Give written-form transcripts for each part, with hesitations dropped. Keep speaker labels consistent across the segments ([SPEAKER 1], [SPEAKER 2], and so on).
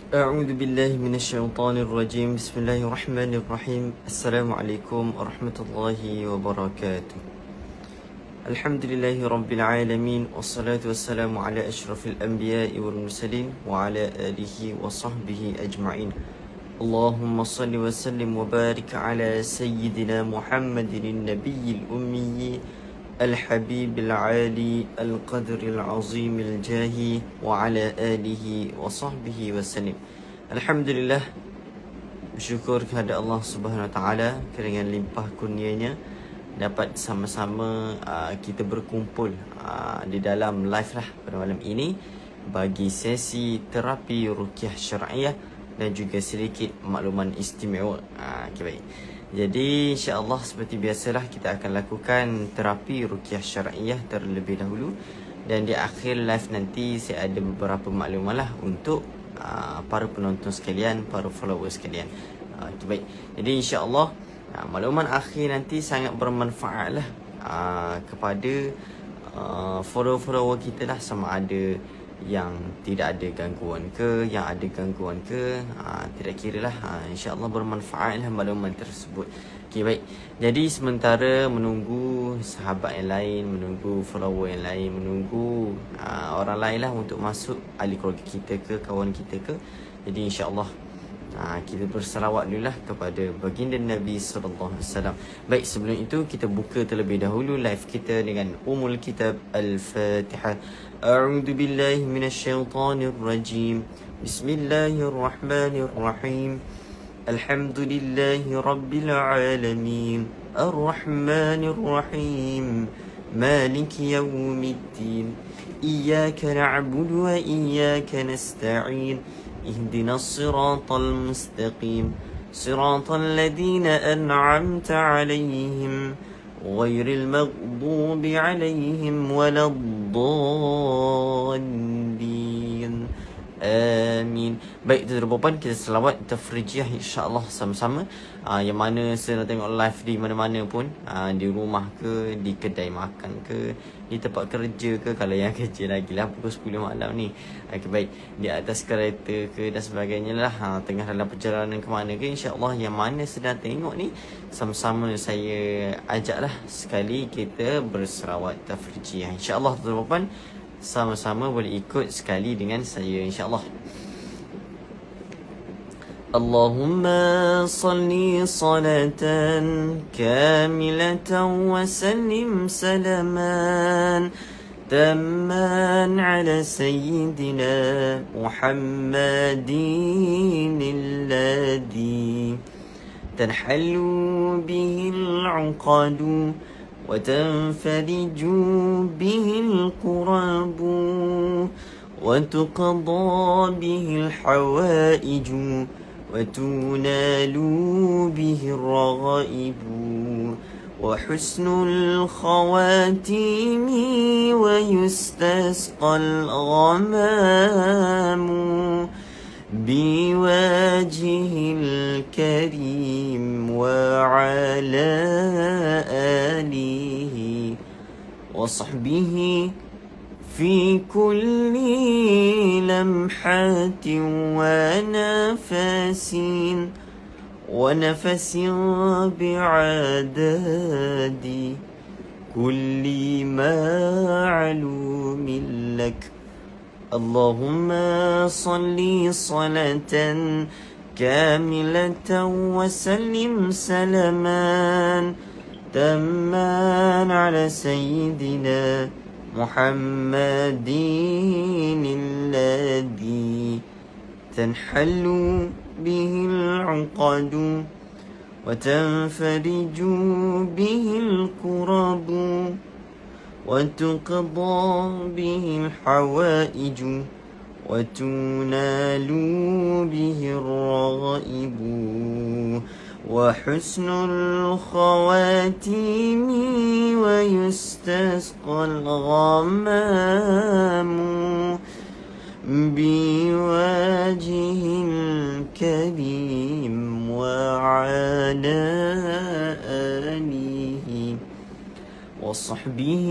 [SPEAKER 1] أعوذ بالله من الشيطان الرجيم. بسم الله الرحمن الرحيم. السلام عليكم ورحمة الله وبركاته. الحمد لله رب العالمين، والصلاة والسلام على أشرف الأنبياء والمرسلين وعلى آله وصحبه أجمعين. اللهم صل وسلم وبارك على سيدنا محمد النبي الأمي الحبيب العالي القدر العظيم الجاهي وعلى آله وصحبه وسلم. Alhamdulillah, bersyukur kepada Allah Subhanahu Wa Taala kerana limpah kurnianya dapat sama-sama kita berkumpul di dalam live lah pada malam ini bagi sesi terapi ruqyah syar'iyah dan juga sedikit makluman istimewa. Okay, baik. Jadi insya-Allah seperti biasalah kita akan lakukan terapi ruqyah syar'iyah terlebih dahulu, dan di akhir live nanti saya ada beberapa maklumat lah untuk para penonton sekalian, para followers sekalian. Okay, baik. Jadi insya-Allah makluman akhir nanti sangat bermanfaat lah kepada follower kita lah, sama ada yang tidak ada gangguan ke, yang ada gangguan ke, tidak kira lah, insya-Allah bermanfaat lah maklumat tersebut. Okey, baik. Jadi sementara menunggu sahabat yang lain, menunggu follower yang lain, menunggu orang lain lah untuk masuk, ahli keluarga kita ke, kawan kita ke, jadi insya-Allah kita bersalawat dulu lah kepada baginda Nabi sallallahu alaihi wasallam. Baik, sebelum itu kita buka terlebih dahulu live kita dengan Ummul Kitab Al-Fatihah. A'udzu billahi minasyaitonir rajim. Bismillahirrahmanirrahim. Alhamdulillahi rabbil alamin. Ar-Rahmanir Rahim. Maliki yaumiddin. Iyyaka na'budu wa iyyaka nasta'in. اهدنا الصراط المستقيم صراط الذين أنعمت عليهم غير المغضوب عليهم ولا الضالين آمين. Baik, tuan-tuan dan puan, kita selawat tafrijiyah insya-Allah sama-sama. Yang mana saya nak tengok live di mana-mana pun, di rumah ke, di kedai makan ke, di tempat kerja ke, kalau yang kerja lagi lah pukul 10 malam ni. Okay, baik, di atas kereta ke dan sebagainya lah, tengah dalam perjalanan ke mana ke, insya-Allah yang mana sedang tengok ni, sama-sama saya ajaklah sekali kita berselawat tafrijiyah insya-Allah. Tuan-tuan dan puan, sama-sama boleh ikut sekali dengan saya insya-Allah. Allahumma salli salatan kamilatan wa sallim salaman tamman ala sayyidina Muhammadin alladhi tanhallu bihi al-'uqadu وتنفرج به الكرب وتقضى به الحوائج وتنال به الرغائب وحسن الخواتيم ويستسقى الغمام بوجه الكريم وعلى آله وصحبه في كل لمحة ونفس بعدد كل معلوم لك. اللهم صل صلاة كاملة وسلم سلاما تاما على سيدنا محمد الذي تنحل به العقد وتنفرج به الكرب وتقضى به الحوائج وتنال به الرغائب وحسن الخواتيم ويستسقى الغمام بوجه الكريم وعلى آله وصحبه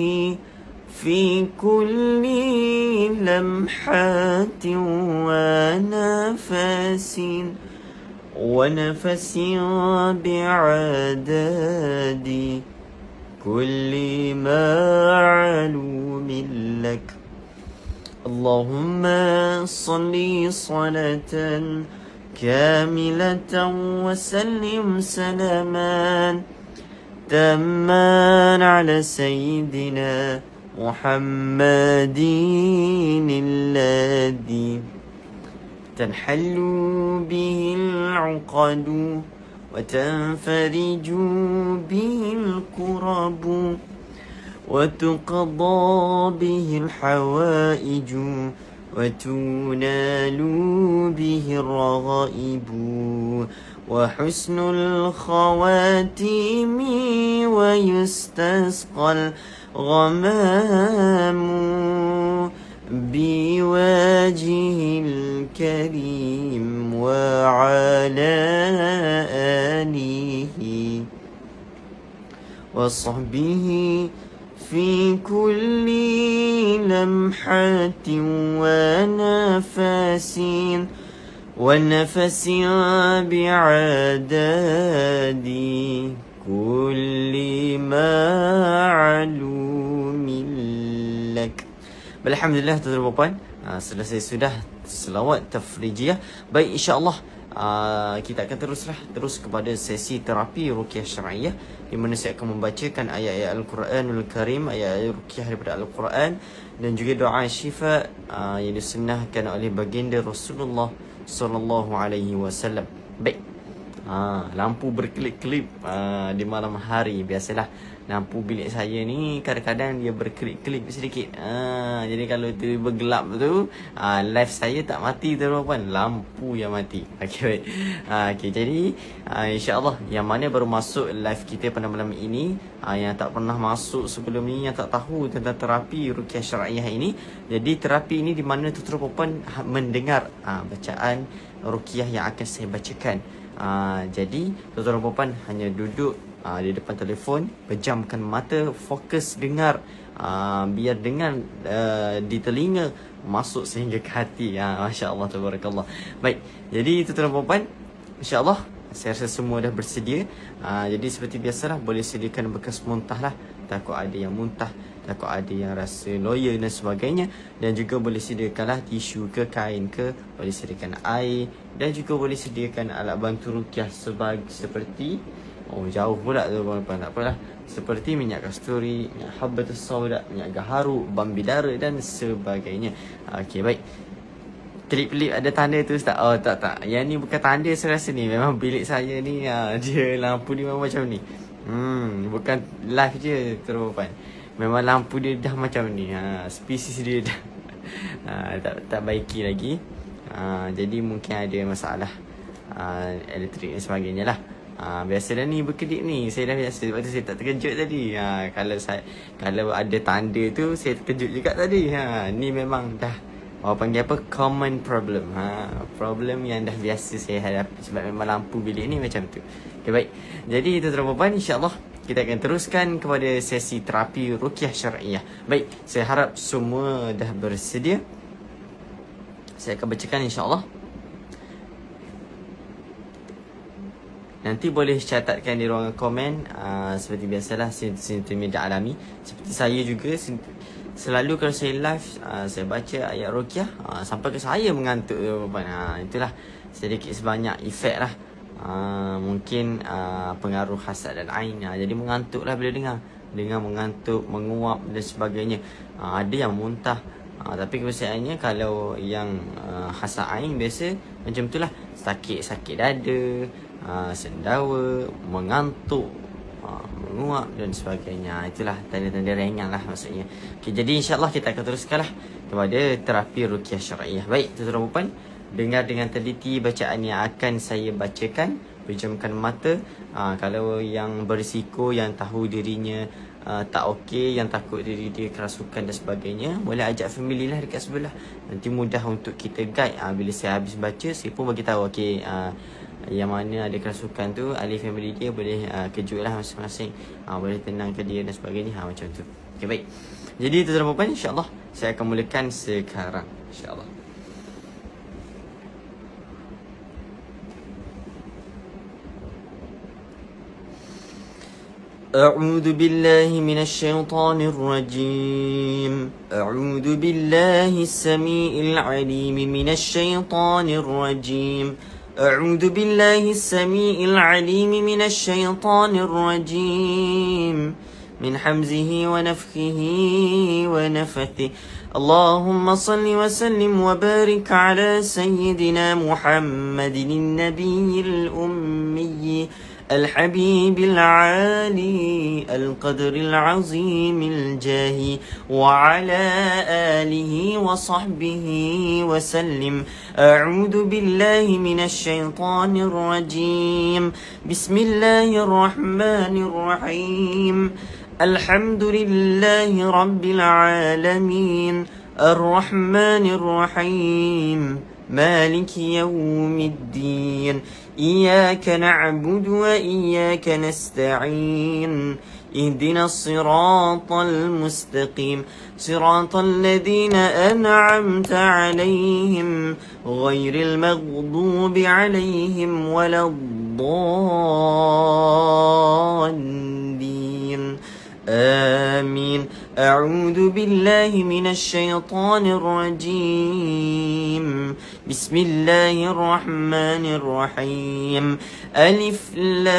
[SPEAKER 1] في كل لمحة ونفس بعدد كل معلوم لك. اللهم صل صلاة كاملة وسلم سلاما تاما على سيدنا محمد الذي تنحل به العقد وتنفرج به الكرب وتقضى به الحوائج وتنال به الرغائب وحسن الخواتيم ويستسقى الغمام بوجه الكريم وعلى آله وصحبه في كل لمحة ونفس بعدد كل معلوم لك. Alhamdulillah tuan-tuan dan puan, selesai sudah selawat tafrijiyah. Baik, insya-Allah kita akan terus kepada sesi terapi ruqyah syar'iyyah, di mana saya akan membacakan ayat-ayat Al-Quranul Karim, ayat-ayat ruqyah daripada Al-Quran, dan juga doa syifa yang disunnahkan oleh baginda Rasulullah sallallahu alaihi wasallam. Baik. Lampu berkelip-kelip di malam hari. Biasalah lampu bilik saya ni kadang-kadang dia berkelip-kelip sedikit. Jadi kalau tiba gelap tu, live saya tak mati tuan-tuan, lampu yang mati. Okey, baik. Okey, jadi insya-Allah yang mana baru masuk live kita pada malam ini, yang tak pernah masuk sebelum ni, yang tak tahu tentang terapi ruqyah syar'iyyah ini. Jadi terapi ini di mana tuan-tuan mendengar bacaan ruqyah yang akan saya bacakan. Jadi tuan-tuan dan puan hanya duduk di depan telefon, pejamkan mata, fokus dengar, biar dengar di telinga masuk sehingga ke hati. Masya-Allah, tabarakallah. Baik, jadi tuan-tuan dan puan, insya-Allah saya rasa semua dah bersedia. Jadi seperti biasalah, boleh sediakan bekas muntah lah, takut ada yang muntah, takut ada yang rasa loya dan sebagainya. Dan juga boleh sediakanlah tisu ke kain ke, boleh sediakan air, dan juga boleh sediakan alat bantu ruqyah seperti jauh pula tu tuan-tuan, tak apalah, seperti minyak kasturi, minyak habbatus sauda, minyak gaharu, bam bidara dan sebagainya. Okey, baik. Kelip-kelip ada tanda tu Ustaz? Oh, tak. Yang ni bukan tanda saya rasa ni. Memang bilik saya ni dia lampu dia memang macam ni. Bukan live je tuan-tuan. Memang lampu dia dah macam ni. Spesies dia dah tak baiki lagi. Jadi mungkin ada masalah elektrik dan sebagainya lah. Biasalah ni berkedip ni, saya dah biasa. Sebab tu saya tak terkejut tadi. Kalau ada tanda tu saya terkejut juga tadi. Ni memang dah orang panggil apa, common problem. Problem yang dah biasa saya hadapi, sebab memang lampu bilik ni macam tu. Okay, baik. Jadi tuan-tuan dan puan, insya-Allah kita akan teruskan kepada sesi terapi ruqyah syar'iyyah. Baik, saya harap semua dah bersedia. Saya akan bacakan insya-Allah. Nanti boleh catatkan di ruangan komen. Seperti biasalah, sintomatologi media alami. Seperti saya juga, selalu kalau saya live, saya baca ayat ruqyah sampai ke saya mengantuk. Itulah sedikit sebanyak efek lah. Mungkin pengaruh hasad dan ain. Jadi mengantuk lah bila dengar mengantuk, menguap dan sebagainya. Ada yang muntah. Tapi kebiasaannya kalau yang hasad ain biasa macam itulah, sakit dada, sendawa, mengantuk, menguap dan sebagainya. Itulah tanda-tanda ringan lah maksudnya. Okay, jadi insya-Allah kita akan teruskanlah kepada terapi ruqyah syar'iyyah. Baik, tuan-tuan dan puan, dengar dengan teliti bacaan yang akan saya bacakan. Pejamkan mata. Kalau yang berisiko, yang tahu dirinya tak okey, yang takut diri dia kerasukan dan sebagainya, boleh ajak family lah dekat sebelah. Nanti mudah untuk kita guide. Bila saya habis baca, saya pun bagi tahu okey, yang mana ada kerasukan tu, ahli family dia boleh kejut lah masing-masing. Boleh tenangkan dia dan sebagainya. Macam tu. Okay, baik. Jadi tuan-tuan dan puan, insya-Allah saya akan mulakan sekarang, insya-Allah. أعوذ بالله من الشيطان الرجيم. أعوذ بالله السميع العليم من الشيطان الرجيم. أعوذ بالله السميع العليم من الشيطان الرجيم من حمزه ونفخه ونفثه. اللهم صل وسلم وبارك على سيدنا محمد النبي الأمي الحبيب العالي القدر العظيم الجاه وعلى آله وصحبه وسلم. أعوذ بالله من الشيطان الرجيم. بسم الله الرحمن الرحيم. الحمد لله رب العالمين الرحمن الرحيم مالك يوم الدين. إياك نعبد وإياك نستعين. اهدنا الصراط المستقيم صراط الذين أنعمت عليهم غير المغضوب عليهم ولا الضالين. آمين. أعوذ بالله من الشيطان الرجيم. بسم الله الرحمن الرحيم. ألف لام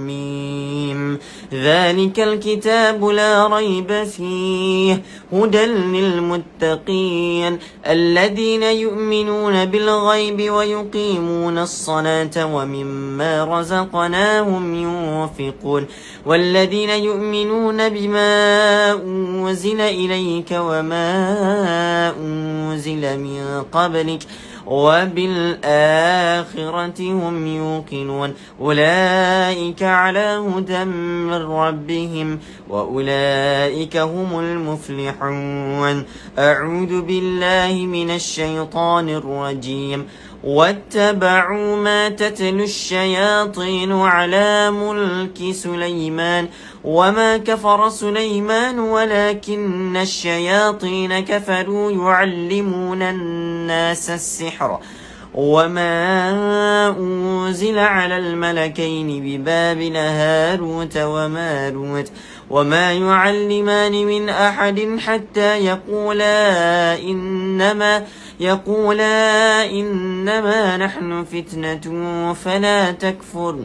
[SPEAKER 1] ميم. ذلك الكتاب لا ريب فيه هدى للمتقين الذين يؤمنون بالغيب ويقيمون الصلاة ومما رزقناهم ينفقون والذين يؤمنون بما أنزل إليك وما أنزل من قبلك وبالآخرة هم يوقنون أولئك على هدى من ربهم وأولئك هم المفلحون. أعوذ بالله من الشيطان الرجيم. واتبعوا ما تتلو الشياطين على ملك سليمان وما كفر سليمان ولكن الشياطين كفروا يعلمون الناس السحر وما أنزل على الملكين ببابل هاروت وماروت وما يعلمان من أحد حتى يقولا إنما نحن فتنة فلا تكفر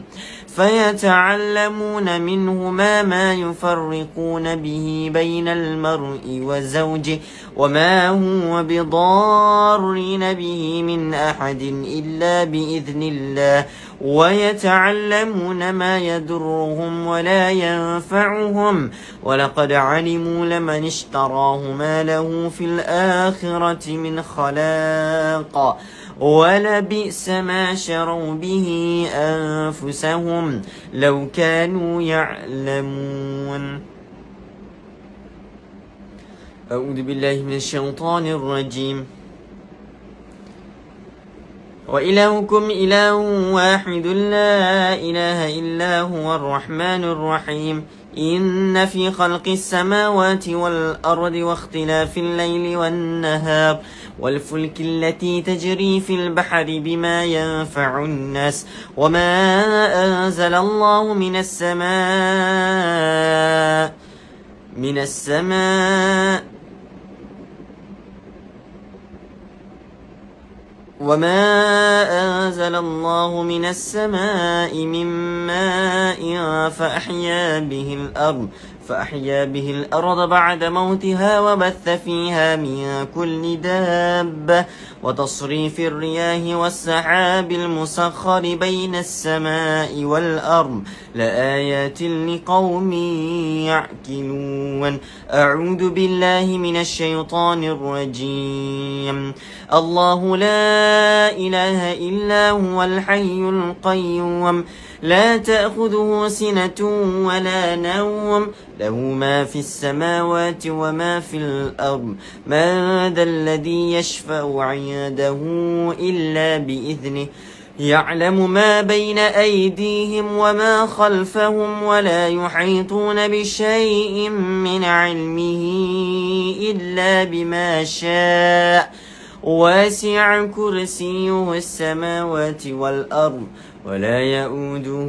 [SPEAKER 1] فيتعلمون منهما ما يفرقون به بين المرء وزوجه وما هو بضارين به من أحد إلا بإذن الله ويتعلمون ما يضرهم ولا ينفعهم ولقد علموا لمن اشتراه ما له في الآخرة من خلاق ولبئس ما شروا به أنفسهم لو كانوا يعلمون. أعوذ بالله من الشيطان الرجيم. وإلهكم إله واحد لا إله إلا هو الرحمن الرحيم. إن في خلق السماوات والأرض واختلاف الليل والنهار والفلك التي تجري في البحر بما ينفع الناس وما أنزل الله من السماء وما أنزل الله من السماء من ماء فأحيا به الأرض بعد موتها وبث فيها من كل دابة وتصريف الرياح والسحاب المسخر بين السماء والأرض لآيات لقوم يعقلون. أعوذ بالله من الشيطان الرجيم. الله لا إله إلا هو الحي القيوم لا تأخذه سنة ولا نوم له ما في السماوات وما في الأرض من ذا الذي يشفع عنده إلا بإذنه يعلم ما بين أيديهم وما خلفهم ولا يحيطون بشيء من علمه إلا بما شاء واسع كرسيه السماوات والأرض ولا يؤوده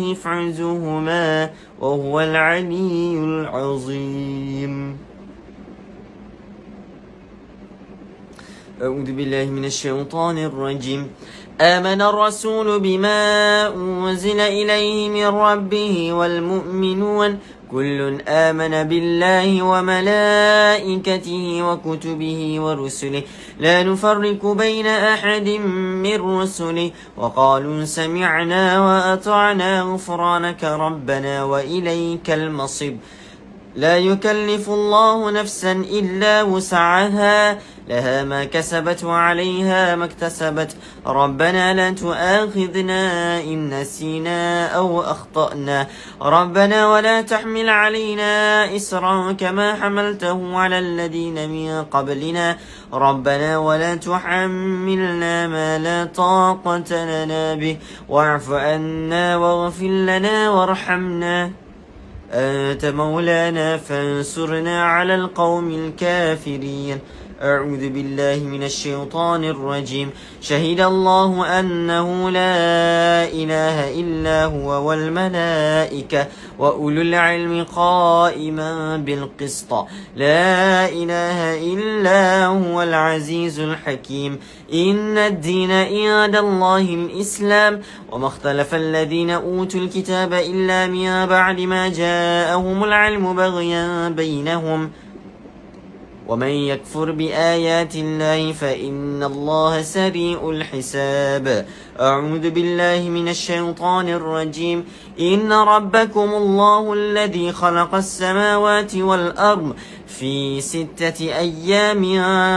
[SPEAKER 1] حفظهما وهو العلي العظيم. أعوذ بالله من الشيطان الرجيم. آمن الرسول بما أنزل إليه من ربه والمؤمنون كل آمن بالله وملائكته وكتبه ورسله لا نفرق بين أحد من رسله وقالوا سمعنا وأطعنا غفرانك ربنا وإليك المصير. لا يكلف الله نفسا إلا وسعها لها ما كسبت وعليها ما اكتسبت ربنا لا تؤاخذنا إن نسينا أو أخطأنا ربنا ولا تحمل علينا إسرا كما حملته على الذين من قبلنا ربنا ولا تحملنا ما لا طاقة لنا به واعف عنا واغفر لنا وارحمنا أنت مولانا فانصرنا على القوم الكافرين. أعوذ بالله من الشيطان الرجيم. شهد الله أنه لا إله إلا هو والملائكة وأولو العلم قائما بالقسط لا إله إلا هو العزيز الحكيم. إن الدين عند الله الإسلام وما اختلف الذين أوتوا الكتاب إلا من بعد ما جاءهم العلم بغيا بينهم ومن يكفر بآيات الله فإن الله سريع الحساب. أعوذ بالله من الشيطان الرجيم. إن ربكم الله الذي خلق السماوات والأرض في 6 أيام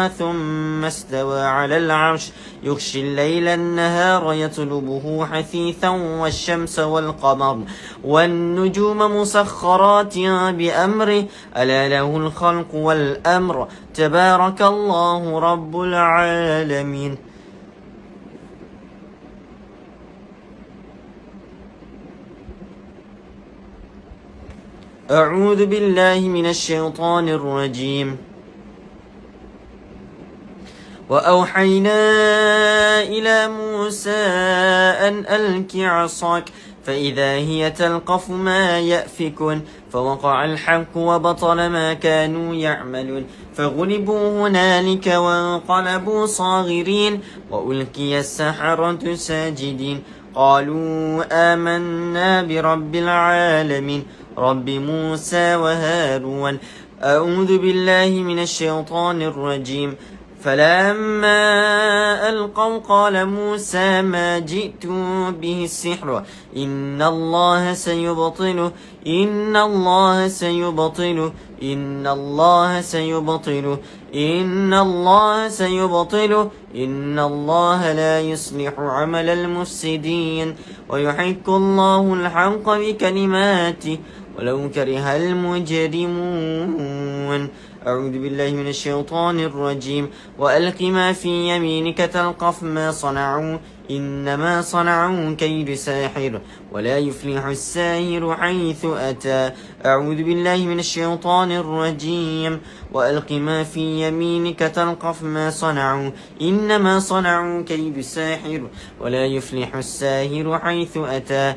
[SPEAKER 1] ثم استوى على العرش يغشي الليل النهار يطلبه حثيثا والشمس والقمر والنجوم مسخرات بأمره ألا له الخلق والأمر تبارك الله رب العالمين. أعوذ بالله من الشيطان الرجيم. وأوحينا إلى موسى أن ألق عصاك فإذا هي تلقف ما يأفكون فوقع الحق وبطل ما كانوا يعملون فغلبوا هنالك وانقلبوا صاغرين وألقي السحرة ساجدين قالوا آمنا برب العالمين رب موسى وهارون. أعوذ بالله من الشيطان الرجيم. فلما ألقوا قال موسى ما جئتم به السحر إن الله سيبطله إن الله سيبطله إن الله سيبطله إن الله سيبطله إن الله لا يصلح عمل المفسدين ويحق الله الحق بكلماته ولو كره المجرمون. أعوذ بالله من الشيطان الرجيم. وألق ما في يمينك تلقف ما صنعوا إنما صنعوا كيد ساحر ولا يفلح الساحر حيث أتى. أعوذ بالله من الشيطان الرجيم. وألق ما في يمينك تلقف ما صنعوا إنما صنعوا كيد ساحر ولا يفلح الساحر حيث أتى.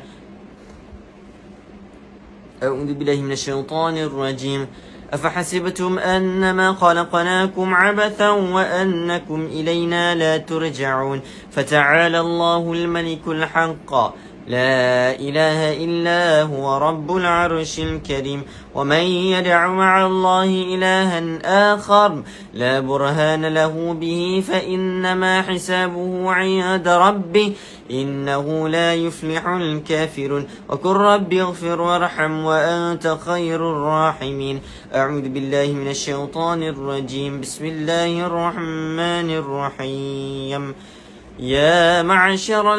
[SPEAKER 1] أعوذ بالله من الشيطان الرجيم. أفحسبتم أنما خلقناكم عبثا وأنكم إلينا لا ترجعون فتعالى الله الملك الحق لا إله إلا هو رب العرش الكريم. ومن يدع مع الله إلها آخر لا برهان له به فإنما حسابه عند ربه إنه لا يفلح الكافرون. وقل رب اغفر وارحم وأنت خير الراحمين. أعوذ بالله من الشيطان الرجيم. بسم الله الرحمن يا معشر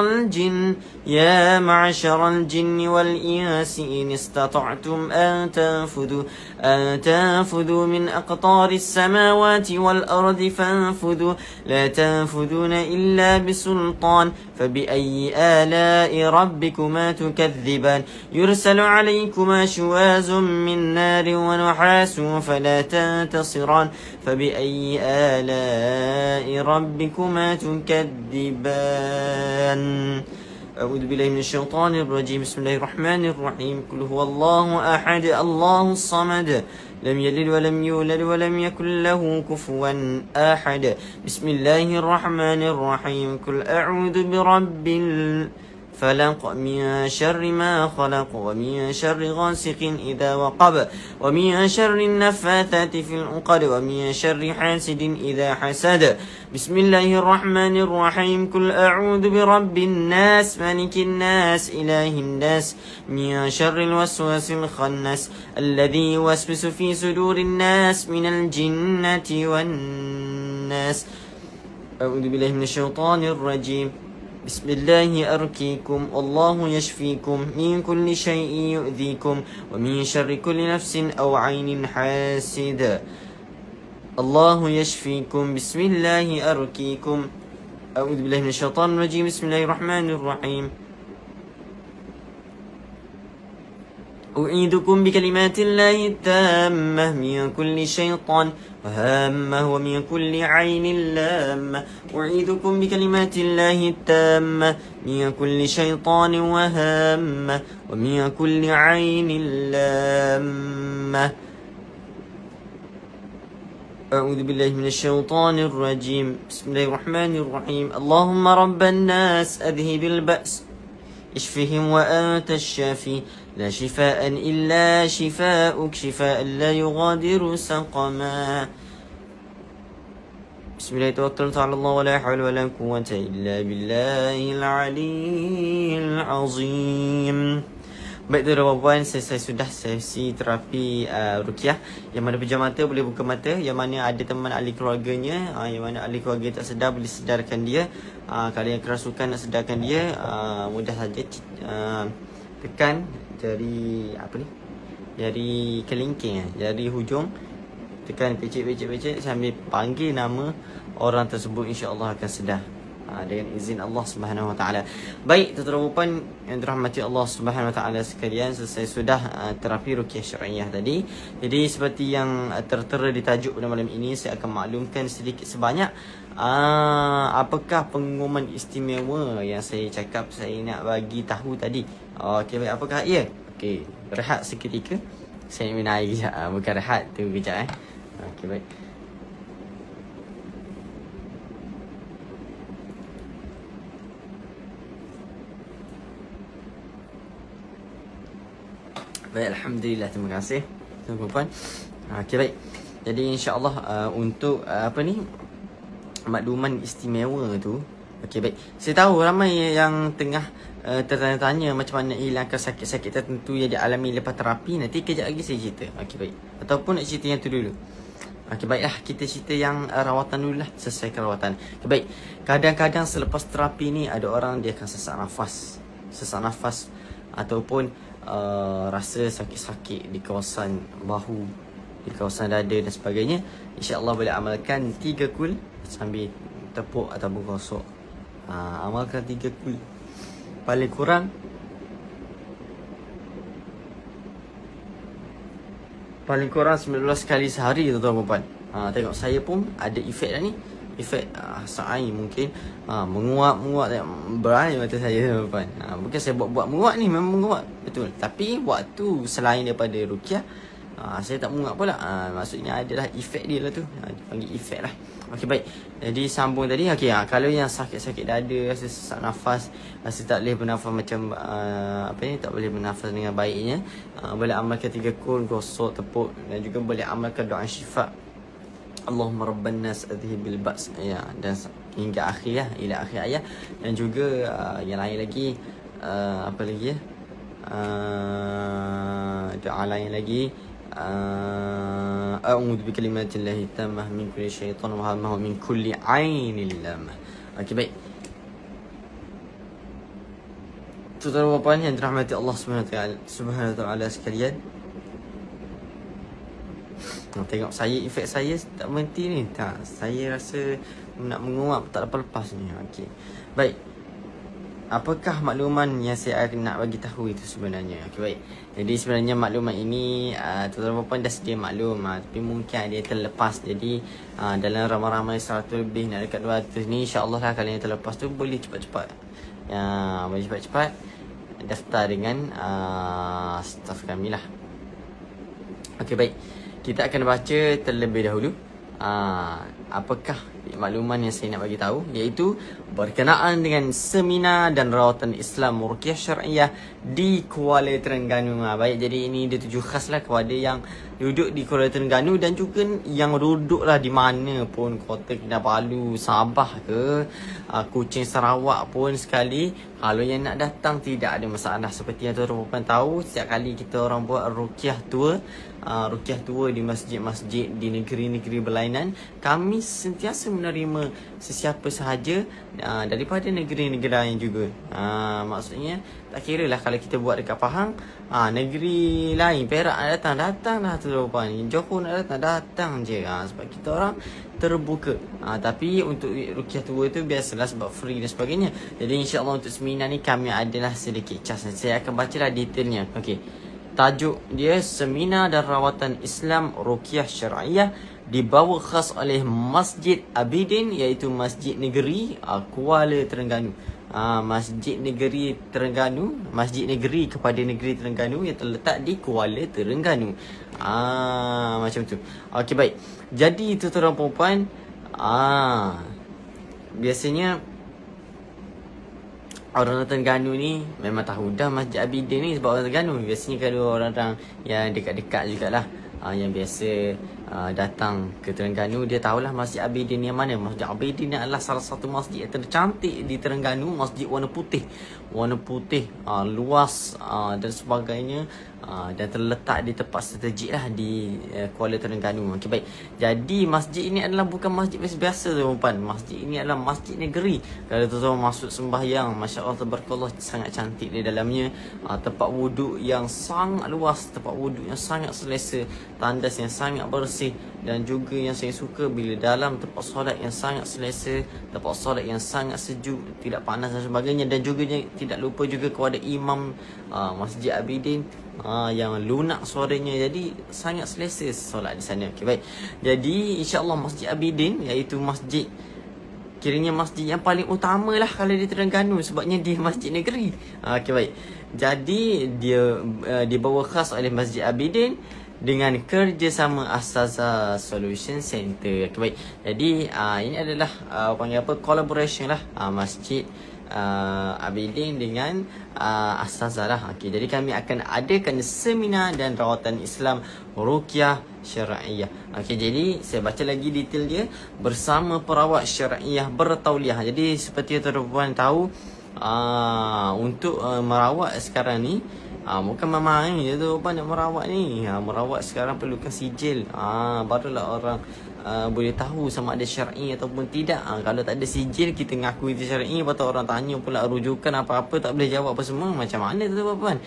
[SPEAKER 1] الجن يا معشر الجن والإنس إن استطعتم أن تنفذوا من أقطار السماوات والأرض فانفذوا لا تنفذون إلا بسلطان فبأي آلاء ربكما تكذبان يرسل عليكما شواظ من نار ونحاس فلا تنتصران فبأي آلاء ربكما تكذبان أعوذ بالله من الشيطان الرجيم بسم الله الرحمن الرحيم قل هو الله أحد الله الصمد لم يلد ولم يولد ولم يكن له كفوا أحد بسم الله الرحمن الرحيم قل أعوذ برب الفلق من شر ما خلق ومن شر غاسق إذا وقب ومن شر النفاثات في العقد ومن شر حاسد إذا حسد بسم الله الرحمن الرحيم قل أعوذ برب الناس ملك الناس إله الناس من شر الوسواس الخناس الذي يوسوس في صدور الناس من الجنة والناس أعوذ بالله من الشيطان الرجيم بسم الله أركيكم والله يشفيكم من كل شيء يؤذيكم ومن شر كل نفس أو عين حاسد الله يشفيكم بسم الله أركيكم أعوذ بالله من الشيطان الرجيم بسم الله الرحمن الرحيم أعيذكم بكلمات الله التامة من كل شيطان وهامة ومن كل عين لامة أعيذكم بكلمات الله التامة من كل شيطان وهامة ومن كل عين لامة أعوذ بالله من الشيطان الرجيم بسم الله الرحمن الرحيم اللهم رب الناس أذهب البأس اشفهم وأنت الشافي لا شفاء إلا شفاءك شفاء لا يغادر سقما بسم الله توكلت على الله ولا حول ولا قوة إلا بالله العلي العظيم. Baik tuan-tuan dan puan, selesai sudah sesi terapi ruqyah. Yang mana pejam mata boleh buka mata, yang mana ada teman ahli keluarganya, yang mana ahli keluarga tak sedar boleh sedarkan dia. Kalau yang kerasukan nak sedarkan dia, mudah saja tekan jari jari kelingking, jari hujung, tekan pecik sambil panggil nama orang tersebut, insya-Allah akan sedar dengan izin Allah Subhanahu Wa Taala. Baik tuan-tuan dan puan yang dirahmati Allah Subhanahu Wa Taala sekalian, selesai sudah terapi ruqyah syar'iyyah tadi. Jadi seperti yang tertera di tajuk pada malam ini, saya akan maklumkan sedikit sebanyak apakah pengumuman istimewa yang saya cakap saya nak bagi tahu tadi. Okey, baik, apakah ia? Okey, rehat seketika. Saya minum air kejap. Bukan rehat tu kejap Okey, baik. Baik, alhamdulillah, terima kasih tuan-tuan. Okey, baik. Jadi insya-Allah untuk makluman istimewa tu. Okey, baik. Saya tahu ramai yang tengah tertanya-tanya macam mana hilangkan sakit-sakit tertentu yang dialami lepas terapi. Nanti kejap lagi saya cerita. Okey, baik. Ataupun nak cerita yang tu dulu. Okey, baiklah, kita cerita yang rawatan dulu lah, selesaikan rawatan. Okey, baik. Kadang-kadang selepas terapi ni ada orang dia akan sesak nafas ataupun rasa sakit-sakit di kawasan bahu, di kawasan dada dan sebagainya. InsyaAllah boleh amalkan 3 kul sambil tepuk ataupun gosok. Amalkan 3 kul. Paling kurang 19 kali sehari tuan-tuan dan puan. Tengok saya pun ada efek dah ni. Efek sa'i mungkin menguap berai mata saya tuan-tuan. Bukan saya buat menguap ni, memang menguap betul. Tapi waktu selain daripada ruqyah, saya tak menguap pula. Maksudnya adalah efek dia lah tu. Dipanggil efek lah. Okey, baik. Jadi sambung tadi. Okey, kalau yang sakit-sakit dada, rasa sesak nafas, rasa tak boleh bernafas macam tak boleh bernafas dengan baiknya, boleh amalkan 3 kul, gosok, tepuk, dan juga boleh amalkan doa syifa. Allahumma rabban nas adhibil ba's, ya, dan hingga akhir ya, ila akhir ayat. Dan juga yang lain lagi, apa lagi ya, doa lain lagi, a'udzu bikalimatillahi tammah min kulli syaitan wa hamma wa min kulli ainin lamah. Okey, baik. tuan-tuan dan puan yang dirahmati Allah Subhanahu wa taala sekalian. Tengok saya, efek saya tak berhenti ni. Tak, saya rasa nak menguap tak lepas-lepas ni. Okey. Baik. Apakah makluman yang saya nak bagi tahu itu sebenarnya? Okey, baik. Jadi sebenarnya maklumat ini tuan-tuan dan puan dah sedia maklum, tapi mungkin dia terlepas. Jadi dalam ramai-ramai 100 lebih nak dekat 200 ni, insya-Allah lah kalian yang terlepas tu boleh cepat-cepat. Boleh cepat-cepat daftar dengan staff kami lah. Okey, baik. Kita akan baca terlebih dahulu apakah makluman yang saya nak bagi tahu, iaitu berkenaan dengan seminar dan rawatan Islam Ruqyah Syar'iyah di Kuala Terengganu. Baik, jadi ini dituju khaslah kepada yang duduk di Kuala Terengganu dan juga yang duduklah di mana pun, Kota Kinabalu, Sabah ke, Kuching, Sarawak pun sekali. Kalau yang nak datang tidak ada masalah. Seperti yang tuan-tuan tahu, setiap kali kita orang buat ruqyah tour, di masjid-masjid di negeri-negeri berlainan, kami sentiasa menerima sesiapa sahaja daripada negeri-negeri lain juga. Maksudnya tak kira lah kalau kita buat dekat Pahang, negeri lain, Perak nak datang dah tuan-tuan, Johor nak datang je. Sebab kita orang terbuka. Tapi untuk ruqyah tour tu biasalah sebab free dan sebagainya. Jadi insya-Allah untuk seminar ni kami adalah sedikit cas. Saya akan bacalah detailnya. Okey. Tajuk dia Seminar dan Rawatan Islam Ruqyah Syar'iyah dibawa khas oleh Masjid Abidin, iaitu Masjid Negeri Kuala Terengganu. Masjid Negeri Terengganu, Masjid Negeri kepada Negeri Terengganu yang terletak di Kuala Terengganu. Macam tu. Okey, baik. Jadi tuan-tuan dan puan, biasanya orang Terengganu ni memang tahu dah Masjid Abidin ni, sebab orang Terengganu biasanya kalau orang-orang yang dekat-dekat jugalah, yang biasa datang ke Terengganu, dia tahulah Masjid Abidin yang mana. Masjid Abidin ni adalah salah satu masjid yang tercantik di Terengganu. Masjid warna putih, luas dan sebagainya, dan terletak di tempat strategik lah di Kuala Terengganu. Okay, baik. Jadi masjid ini adalah bukan masjid biasa tuan-tuan. Masjid ini adalah masjid negeri. Kalau tuan-tuan masuk sembahyang, masya-Allah tabarakallah, sangat cantik di dalamnya. Tempat wuduk yang sangat luas, tempat wuduk yang sangat selesa, tandas yang sangat bersih, dan juga yang saya suka bila dalam tempat solat yang sangat selesa, tempat solat yang sangat sejuk, tidak panas dan sebagainya. Dan juga tidak lupa juga kepada imam Masjid Abidin yang lunak suaranya, jadi sangat selesa solat di sana. Okey, baik. Jadi insya-Allah Masjid Abidin iaitu masjid, kiranya masjid yang paling utama lah kalau di Terengganu, sebabnya dia masjid negeri. Okey, baik. Jadi dia dibawa khas oleh Masjid Abidin dengan kerjasama Asaza Solution Center. Okay, baik. Jadi ini adalah panggil apa, collaboration lah, Masjid Abidin dengan Asaza lah. Okay, jadi kami akan adakan seminar dan rawatan Islam Ruqyah Syar'iyah. Okay, jadi saya baca lagi detail dia. Bersama perawat syar'iyah bertauliah. Jadi seperti tuan-tuan tahu, untuk merawat sekarang ni, bukan main je tu apa nak merawat ni. Merawat sekarang perlukan sijil. Barulah orang boleh tahu sama ada syar'i ataupun tidak. Kalau tak ada sijil, kita ngaku itu syar'i, lepas tu orang tanya pula rujukan apa-apa tak boleh jawab apa semua, macam mana tu tuan-tuan.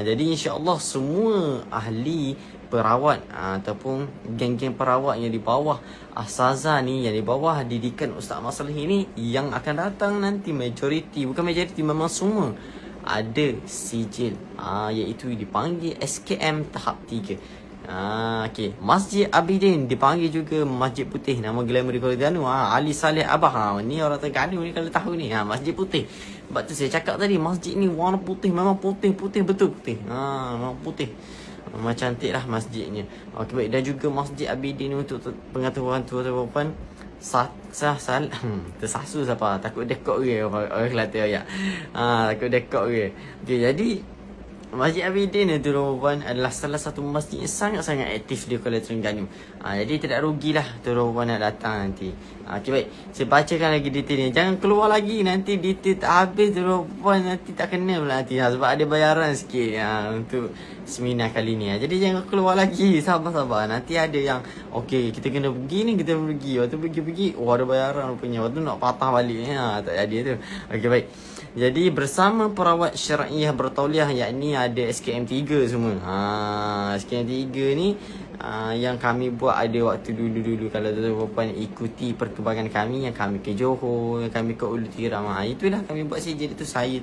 [SPEAKER 1] Jadi insya-Allah semua ahli perawat ataupun geng-geng perawat yang di bawah Asaza ni, yang di bawah didikan Ustaz Maslih ni, yang akan datang nanti, majoriti, bukan majoriti, memang semua ada sijil, iaitu dipanggil SKM tahap 3. Okay. Masjid Abidin dipanggil juga Masjid Putih. Nama glamour di Kuala Terengganu, Ali Saleh Abah. Ni orang Terengganu ni kalau tahu ni, Masjid Putih. Sebab tu saya cakap tadi, masjid ni warna putih, memang putih betul putih. Memang putih. Memang cantik lah masjidnya. Okay, baik. Dan juga Masjid Abidin untuk pengetahuan tuan-tuan, tersasu siapa, takut dekok ke orang Kelantan ayat. Takut dekok ke. Okay, jadi Masjid Abidin itu tuan-tuan adalah salah satu masjid yang sangat-sangat aktif di Kuala Terengganu. Jadi tidak rugilah tuan-tuan nak datang nanti. Okay, baik. Saya bacakan lagi detailnya. Jangan keluar lagi, nanti detail tak habis tuan-tuan, nanti tak kena pula nanti. Sebab ada bayaran sikit untuk seminar kali ni. Jadi jangan keluar lagi, sabar-sabar. Nanti ada yang okey, kita kena pergi ni, kita pergi. Waktu pergi, ada bayaran rupanya. Waktu nak patah balik ni, tak jadi tu. Okey, baik. Jadi bersama perawat syar'iyah bertauliah, yakni ada SKM3 semua. SKM3 ni yang kami buat ada waktu dulu-dulu. Kalau tuan-tuan ikuti perkembangan kami, yang kami ke Johor, yang kami ke Ulu Tiram, itulah kami buat sijil itu. Saya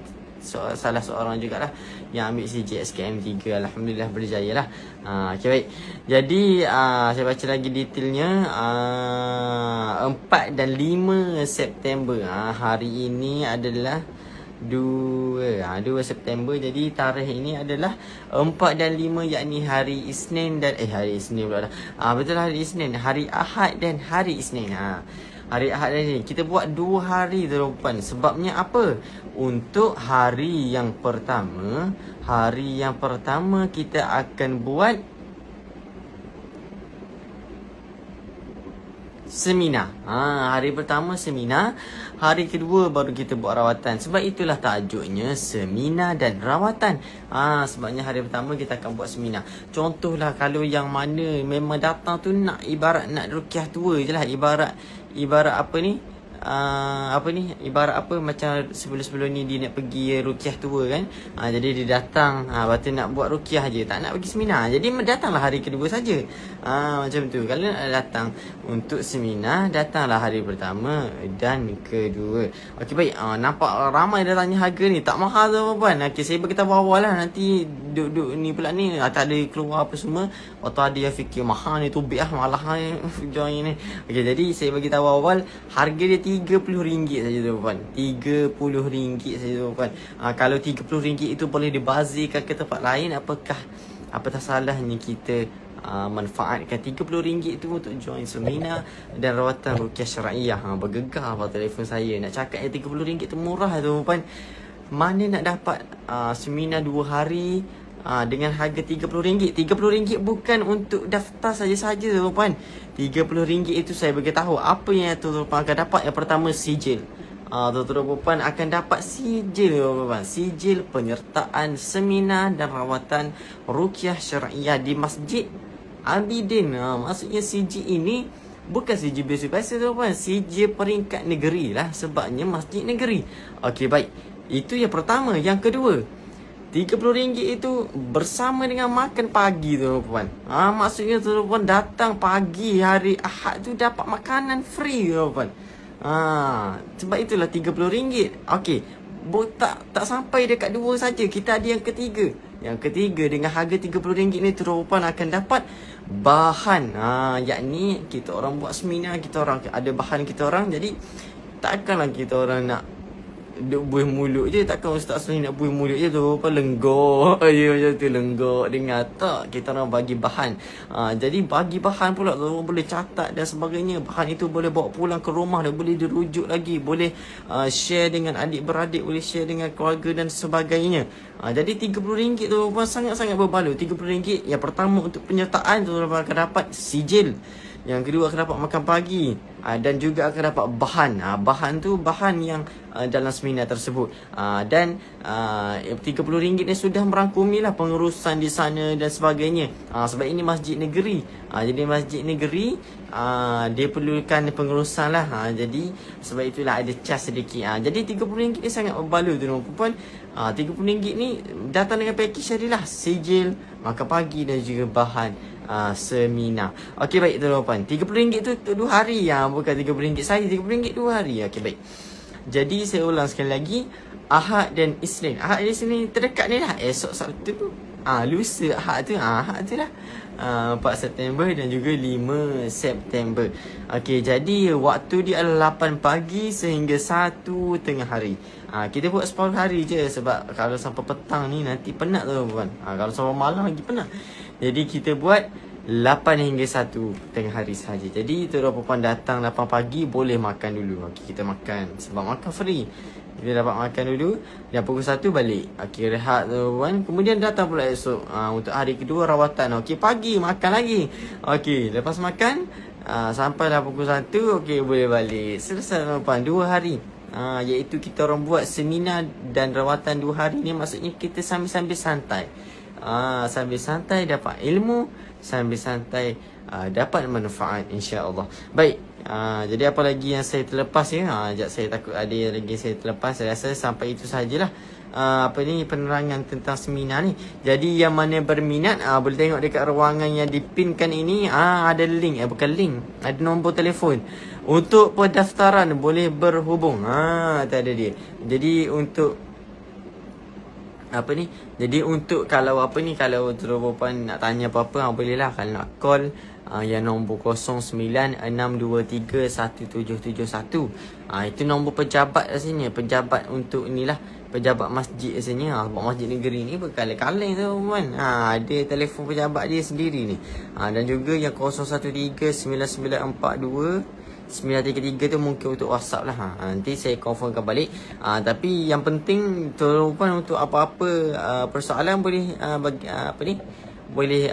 [SPEAKER 1] salah seorang jugalah yang ambil sijil SKM3. Alhamdulillah berjaya lah. Okay, baik. Jadi saya baca lagi detailnya. 4 dan 5 September. Hari ini adalah 2 September. Jadi tarikh ini adalah 4 dan 5, yakni hari Isnin dan hari Isnin pula dah. Betul lah, hari Isnin, hari Ahad dan hari Isnin. Hari Ahad dan Isnin kita buat 2 hari tuan-tuan. Sebabnya apa? Untuk hari yang pertama, kita akan buat seminar. Hari pertama seminar, hari kedua baru kita buat rawatan. Sebab itulah tajuknya seminar dan rawatan. Sebabnya hari pertama kita akan buat seminar. Contohlah kalau yang mana memang datang tu nak ibarat nak ruqyah tua je lah. Ibarat apa ni? Ibarat apa, macam sebelum-sebelum ni dia nak pergi ruqyah tua kan. Jadi dia datang, lepas tu nak buat ruqyah je, tak nak pergi seminar. Jadi datanglah hari kedua saja. Macam tu. Kalau nak datang untuk seminar, datanglah hari pertama dan kedua. Okey, baik. Nampak ramai dah tanya harga ni. Tak mahal tuan-puan. Okey, saya beritahu awal lah. Nanti duduk ni pula ni, tak ada keluar apa semua. Waktu ada yang fikir mahal ni, tubik malah join ni. Okey, jadi saya bagi tahu awal, harga dia RM30 saja tuan-puan. RM30 saja tuan-puan. Kalau RM30 itu boleh dibazirkan ke tempat lain, apatah salahnya kita manfaatkan RM30 itu untuk join seminar dan rawatan ruqyah syar'iyah. Bergegar apa telefon saya nak cakap yang RM30 itu murah tuan-puan. Mana nak dapat seminar 2 hari dengan harga RM30. RM30 bukan untuk daftar saja-saja tuan-puan. RM30 itu saya beritahu apa yang tuan-puan akan dapat. Yang pertama, sijil. Tuan-tuan akan dapat sijil tuan-puan. Sijil penyertaan seminar dan rawatan ruqyah syar'iyah di Masjid Abidin. Maksudnya sijil ini bukan sijil biasa-biasa tuan-puan. Sijil peringkat negeri lah, sebabnya masjid negeri. Okey, baik. Itu yang pertama. Yang kedua, RM30 itu bersama dengan makan pagi tuan-puan. Maksudnya tuan-puan datang pagi hari Ahad tu dapat makanan free tuan-puan. Sebab itulah RM30. Okey, tak sampai dekat 2 saja. Kita ada yang ketiga. Yang ketiga, dengan harga RM30 ni tuan-puan akan dapat bahan. Yakni kita orang buat seminar, kita orang ada bahan kita orang. Jadi takkanlah kita orang nak duk buih mulut je. Takkan Ustaz Asli nak buih mulut je tu apa lenggok je macam tu, lenggok dengar. Tak, kita orang bagi bahan. Jadi bagi bahan pula tu boleh catat dan sebagainya. Bahan itu boleh bawa pulang ke rumah dan boleh dirujuk lagi, boleh share dengan adik-beradik, boleh share dengan keluarga dan sebagainya. Jadi RM30 tu sangat-sangat berbaloi. RM30 yang pertama untuk penyertaan tu akan dapat sijil. Yang kedua akan dapat makan pagi, dan juga akan dapat bahan. Bahan tu bahan yang dalam seminar tersebut. Dan RM30 ni sudah merangkumi lah pengurusan di sana dan sebagainya. Sebab ini masjid negeri. Jadi masjid negeri dia perlukan pengurusan lah. Jadi sebab itulah ada cas sedikit. Jadi RM30 ni sangat berbaloi tuan-puan. RM30 ni datang dengan package tadilah, sijil, makan pagi dan juga bahan seminar. Okey, baik tuan-puan. RM30 tu untuk 2 hari. Bukan RM30 saja, RM30 2 hari. Okey, baik. Jadi saya ulang sekali lagi, Ahad dan Isnin. Ahad dan Isnin terdekat ni lah. Esok Sabtu, lusa Ahad tu. Ahad tu lah 4 September dan juga 5 September. Okey, jadi waktu dia adalah 8 pagi sehingga 1 tengah hari. Kita buat 10 hari je. Sebab kalau sampai petang ni nanti penat tuan-puan. Kalau sampai malam lagi penat. Jadi kita buat 8 hingga 1 tengah hari sahaja. Jadi tuan-puan datang 8 pagi, boleh makan dulu. Okey, kita makan. Sebab makan free. Kita dapat makan dulu. Dan pukul 1 balik. Okey, rehat tuan-puan. Kemudian datang pula esok untuk hari kedua rawatan. Okey, pagi makan lagi. Okey, lepas makan sampailah pukul 1. Okey, boleh balik. Selesai tuan-puan, 2 hari. Iaitu kita orang buat seminar dan rawatan 2 hari ni. Maksudnya kita sambil-sambil santai. Sambil santai dapat ilmu, sambil santai dapat manfaat, insya-Allah. Baik, Jadi apa lagi yang saya terlepas ya? Sekejap, saya takut ada lagi saya terlepas. Saya rasa sampai itu sajalah. Penerangan tentang seminar ni. Jadi yang mana berminat boleh tengok dekat ruangan yang dipinkan ini, ada link, bukan link, ada nombor telefon untuk pendaftaran, boleh berhubung. Tak ada dia. Jadi untuk jadi untuk kalau kalau puan nak tanya apa-apa, boleh lah. Kalau nak call yang nombor 0962317771. Itu nombor pejabat rasanya, pejabat untuk inilah, pejabat masjid rasanya. Sebab masjid negeri ni berkaleng-kaleng tu kan. Ada telefon pejabat dia sendiri ni. Dan juga yang 0139942933 tu mungkin untuk WhatsApp lah. Nanti saya confirmkan balik. Tapi yang penting tuan untuk apa-apa persoalan boleh boleh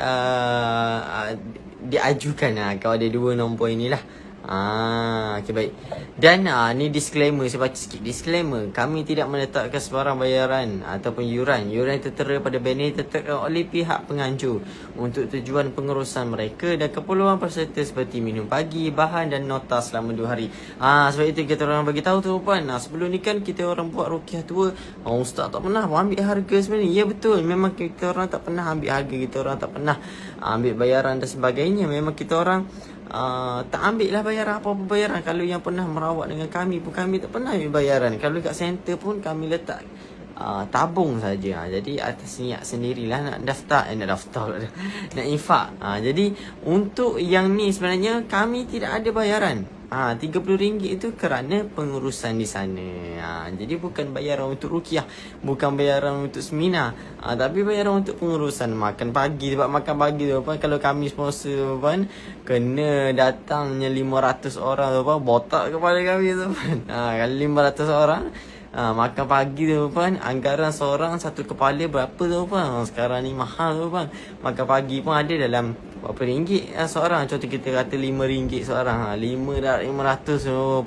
[SPEAKER 1] diajukan kalau ada dua nombor inilah. Okay, baik. Dan ni disclaimer, saya baca sikit disclaimer. Kami tidak meletakkan sebarang bayaran ataupun yuran. Yuran tertera pada banner ditetapkan oleh pihak penganjur untuk tujuan pengurusan mereka dan keperluan peserta seperti minum pagi, bahan dan nota selama 2 hari. Sebab itu kita orang bagi tahu tu puan. Sebelum ni kan kita orang buat ruqyah tua, ustaz tak pernah ambil harga sebenarnya. Ya betul, memang kita orang tak pernah ambil harga, kita orang tak pernah ambil bayaran dan sebagainya. Memang kita orang tak ambil lah bayaran, apa-apa bayaran. Kalau yang pernah merawat dengan kami pun kami tak pernah ambil bayaran. Kalau kat center pun kami letak tabung saja. Jadi atas niat sendirilah nak daftar, nak infak. Jadi untuk yang ni sebenarnya kami tidak ada bayaran. RM30 itu kerana pengurusan di sana. Jadi bukan bayaran untuk ruqyah, bukan bayaran untuk seminar, tapi bayaran untuk pengurusan makan pagi. Sebab makan pagi tu kalau kami sponsor kena datangnya 500 orang botak kepala kami tu kalau 500 orang makan pagi tu anggaran seorang satu kepala berapa tu sekarang ni mahal tu makan pagi pun ada dalam berapa ringgit seorang. Contoh kita kata RM5 seorang, 500 tu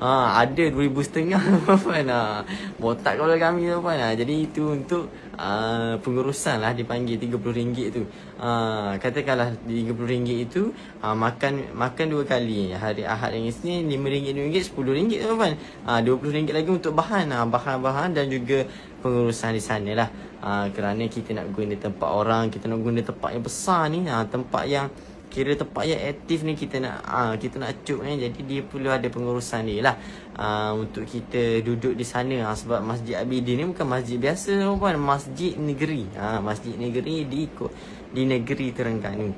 [SPEAKER 1] ada 2,500 botak kepala kami tu Jadi itu untuk pengurusan lah dipanggil RM30 tu. Katakanlah RM30 itu makan 2 kali. Hari Ahad yang Isnin RM5, RM2, RM10 tu RM20 lagi untuk bahan-bahan dan juga pengurusan di sana lah. Kerana kita nak guna tempat orang, kita nak guna tempat yang besar ni, tempat yang tempat yang aktif ni kita nak cuk ni. Jadi dia perlu ada pengurusan dia lah untuk kita duduk di sana. Sebab Masjid Abidin ni bukan masjid biasa masjid negeri. Masjid negeri di negeri Terengganu.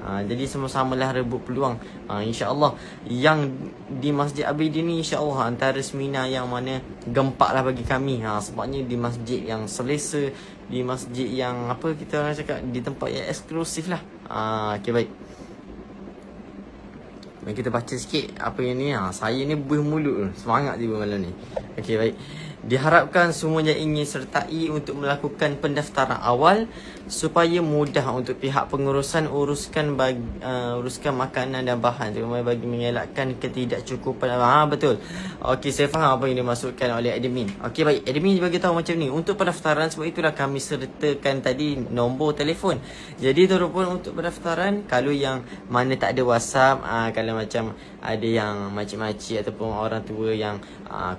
[SPEAKER 1] Jadi sama-samalah rebut peluang. InsyaAllah yang di Masjid Abidin ni insyaAllah antara seminar yang mana gempak lah bagi kami. Sebabnya di masjid yang selesa, di masjid yang kita orang cakap, di tempat yang eksklusif lah. Okay, baik. Kita baca sikit apa yang ni. Saya ni buih mulut, semangat tiba malam ni. Okay, baik. Diharapkan semuanya ingin sertai untuk melakukan pendaftaran awal supaya mudah untuk pihak pengurusan uruskan makanan dan bahan, terutama bagi mengelakkan ketidakcukupan. Betul. Okey, saya faham apa yang dimaksudkan oleh admin. Okey, baik. Admin bagi tahu macam ni untuk pendaftaran. Sebab itulah kami sertakan tadi nombor telefon. Jadi telepon untuk pendaftaran. Kalau yang mana tak ada WhatsApp, kalau macam ada yang makcik-makcik ataupun orang tua yang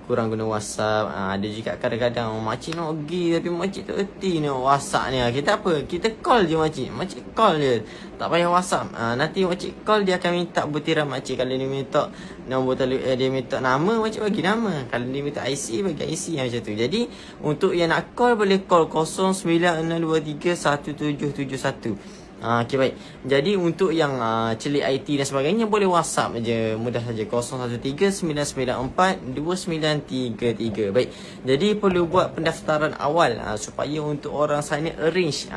[SPEAKER 1] kurang guna WhatsApp, ada juga kadang-kadang makcik nak pergi tapi makcik tak erti ni WhatsApp ni. Kita apa? Kita call je makcik. Makcik call je. Tak payah WhatsApp. Nanti makcik call, dia akan minta butiran makcik. Kalau dia minta nombor dia minta nama, makcik bagi nama. Kalau dia minta IC, bagi IC macam tu. Jadi untuk yang nak call boleh call 09631771. Okay, baik. Jadi untuk yang celik IT dan sebagainya boleh WhatsApp je, mudah saja 0139942933. Baik. Jadi perlu buat pendaftaran awal supaya untuk orang sana arrange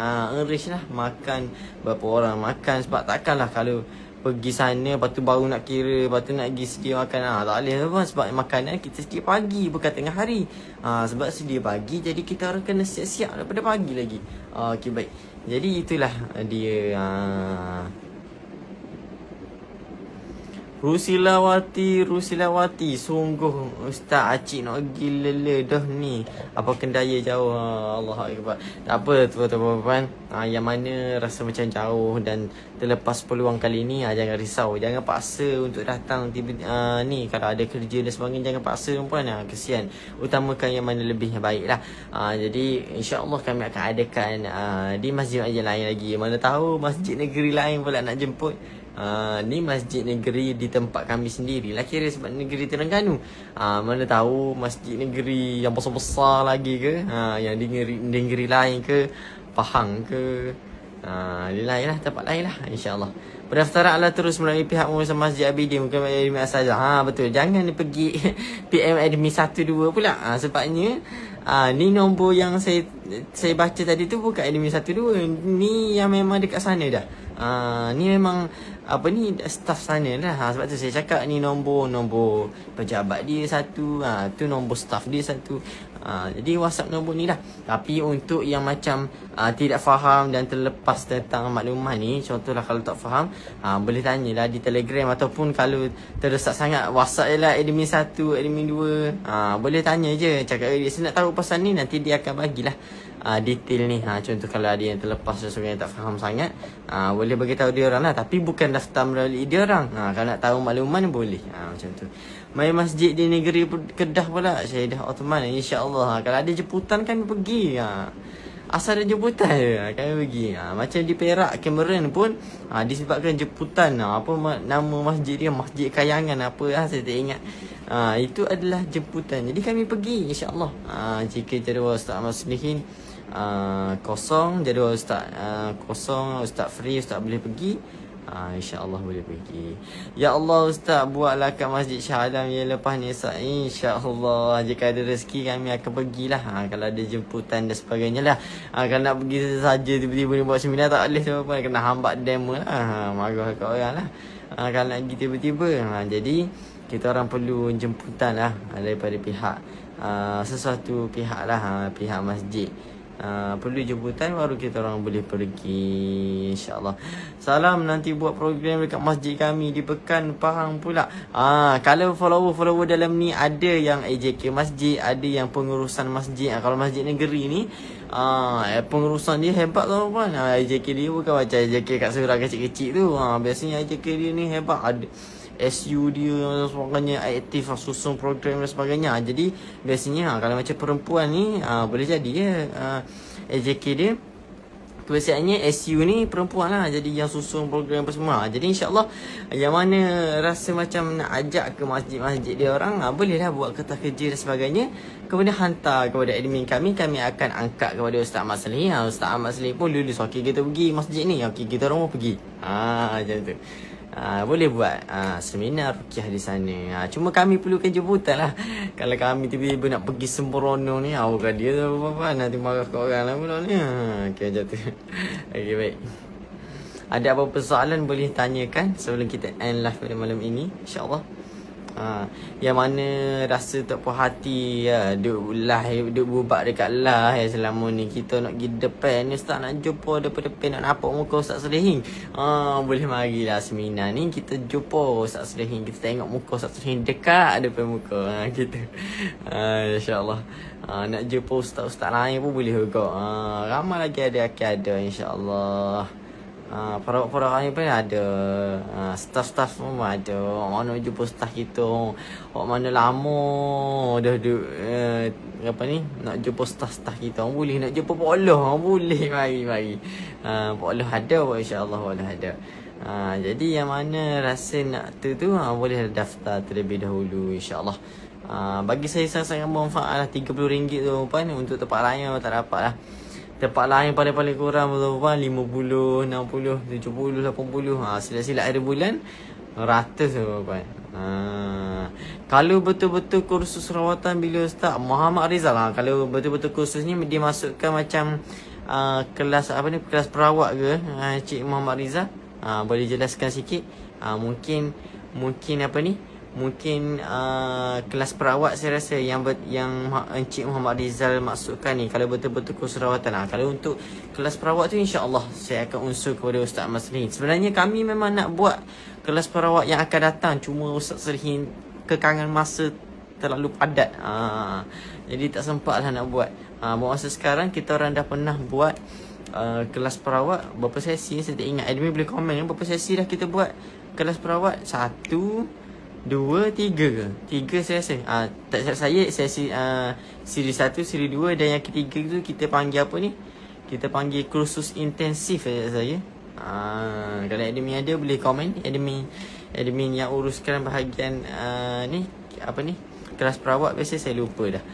[SPEAKER 1] lah makan berapa orang makan. Sebab takkanlah kalau pergi sana lepas tu baru nak kira, lepas tu nak pergi sedia makan. Tak boleh sebab makanan kita sedia pagi, bukan tengah hari. Sebab sedia pagi, jadi kita orang kena siap-siap daripada pagi lagi. Okay, baik. Jadi itulah dia Rusilawati, sungguh Ustaz Acik nak pergi lele dah ni. Apa kendaya jauh. Allah Akbar. Tak apa tuan-tuan. Yang mana rasa macam jauh dan terlepas peluang kali ni, jangan risau. Jangan paksa untuk datang ni. Kalau ada kerja dan sebagainya, jangan paksa puan. Kesian. Utamakan yang mana lebihnya baik lah. Jadi insya-Allah kami akan adakan di masjid-masjid lain lagi. Mana tahu masjid negeri lain pula nak jemput. Ni masjid negeri di tempat kami sendiri lah, kira sebab negeri Terengganu. Mana tahu masjid negeri yang besar-besar lagi ke, yang di negeri lain ke, Pahang ke, di lain lah, tempat lain lah, insyaAllah. Pendaftaran adalah terus melalui pihak pengurusan Masjid Abidin, bukan admin saja. Betul, jangan pergi PM admin 1-2 pula. Sebabnya ni nombor yang saya baca tadi tu bukan admin 1-2. Ni yang memang dekat sana dah. Ni memang staff sana lah. Sebab tu saya cakap ni nombor pejabat dia satu, tu nombor staff dia satu. Jadi WhatsApp nombor ni lah. Tapi untuk yang macam tidak faham dan terlepas tentang maklumat ni, contohlah kalau tak faham, boleh tanyalah di Telegram, ataupun kalau terdesak sangat, WhatsApp je lah admin 1, admin 2. Boleh tanya je, cakap dia saya nak tahu pasal ni, nanti dia akan bagilah detail ni. Contoh kalau ada yang terlepas sesuatu yang tak faham sangat, boleh bagi tahu dia orang lah. Tapi bukan daftar melalui dia orang. Kalau nak tahu makluman boleh. Macam tu. Mai masjid di negeri Kedah pula, Syedah Othman, insya-Allah. Kalau ada jemputan kami pergi. Asal ada jemputan kami pergi. Macam di Perak, Cameron pun disebabkan jemputan. Apa nama masjid dia, Masjid Kayangan apa saya tak ingat. Itu adalah jemputan. Jadi kami pergi insya-Allah. Jika jadual Ustaz Maslihin kosong, jadual Ustaz kosong, Ustaz free, Ustaz boleh pergi, insya-Allah boleh pergi. Ya Allah Ustaz, buatlah kat Masjid Shah Alam yang lepas ni Ustaz. InsyaAllah jika ada rezeki kami akan pergilah. Kalau ada jemputan dan sebagainya lah. Kalau nak pergi saja tiba-tiba ni buat seminar tak boleh tu, kena hambat demo lah. Marah kat orang lah. Kalau nak pergi tiba-tiba. Jadi kita orang perlu jemputan lah daripada pihak sesuatu pihak lah, pihak masjid. Perlu jemputan baru kita orang boleh pergi, insyaAllah. Salam, nanti buat program dekat masjid kami di Pekan, Pahang pula. Kalau follower dalam ni ada yang AJK masjid, ada yang pengurusan masjid. Kalau masjid negeri ni pengurusan dia hebat tau kan. AJK dia bukan macam AJK kat Surah kecil-kecil tu. Biasanya AJK dia ni hebat. Ada SU dia dan sebagainya, aktif susun program dan sebagainya. Jadi biasanya kalau macam perempuan ni boleh jadi AJK dia kebiasaannya SU ni perempuan lah, jadi yang susun program apa semua. Jadi insyaAllah yang mana rasa macam nak ajak ke masjid-masjid dia orang, bolehlah buat kertas kerja dan sebagainya, kemudian hantar kepada admin kami akan angkat kepada Ustaz Ahmad Salih. Ustaz Ahmad Salih pun lulus, okey kita pergi masjid ni, okey kita orang mau pergi. Macam tu. Boleh buat seminar rukyah di sana. Cuma kami perlukan jemputan lah. Kalau kami tiba-tiba nak pergi sembrono ni, bukan dia tu apa-apa, nanti marah kat orang lah pula ni. Okay, macam tu. Okay, baik. Ada apa-apa soalan boleh tanyakan sebelum kita end live pada malam ini, insyaAllah. Yang mana rasa tak puas hati duk bubat dekat live selama ni, kita nak pergi depan ni Ustaz, nak jumpa depan-depan, nak nampak muka Ustaz Salihin, boleh marilah seminar ni, kita jumpa Ustaz Salihin, kita tengok muka Ustaz Salihin dekat depan muka kita. InsyaAllah nak jumpa Ustaz-Ustaz lain pun boleh juga. Ramai lagi ada insyaAllah. Para kami pun ada, staff-staff pun ada. Mana jumpa staff kita, mana lama dah duduk nak jumpa staff-staff kita, boleh. Nak jumpa Pak Allah boleh, mari. Pak Allah ada, insyaAllah Pak Allah ada. Jadi yang mana rasa nak tu boleh daftar terlebih dahulu, insyaAllah. Bagi saya sangat bermanfaat lah. RM30 tu pun untuk tempat lain tak dapat lah. Tempat lain paling kurang berapa? 50, 60, 70, 80. Silat-silat akhir bulan ratus berapa? Kalau betul-betul kursus rawatan bila Ustaz Muhammad Rizal, kalau betul-betul kursus ni dia masukkan macam kelas kelas perawat ke, Cik Muhammad Rizal, boleh jelaskan sikit? Mungkin mungkin kelas perawat saya rasa yang Encik Muhammad Rizal maksudkan ni, kalau betul-betul kursus rawatan. Kalau untuk kelas perawat tu insya-Allah saya akan usul kepada Ustaz Maslihin. Sebenarnya kami memang nak buat kelas perawat yang akan datang, cuma Ustaz Maslihin kekangan masa terlalu padat. Jadi tak sempat lah nak buat. Masa sekarang kita orang dah pernah buat kelas perawat berapa sesi, saya tak ingat. Admin boleh komen berapa sesi dah kita buat kelas perawat. 1, 2, 3 ke? 3 saya rasa. Tak silap saya sesi siri 1, siri 2 dan yang ketiga tu kita panggil apa ni? Kita panggil kursus intensif saya. Kalau admin ada boleh komen. Admin yang uruskan bahagian ni apa ni? Kelas perawat biasa saya lupa dah.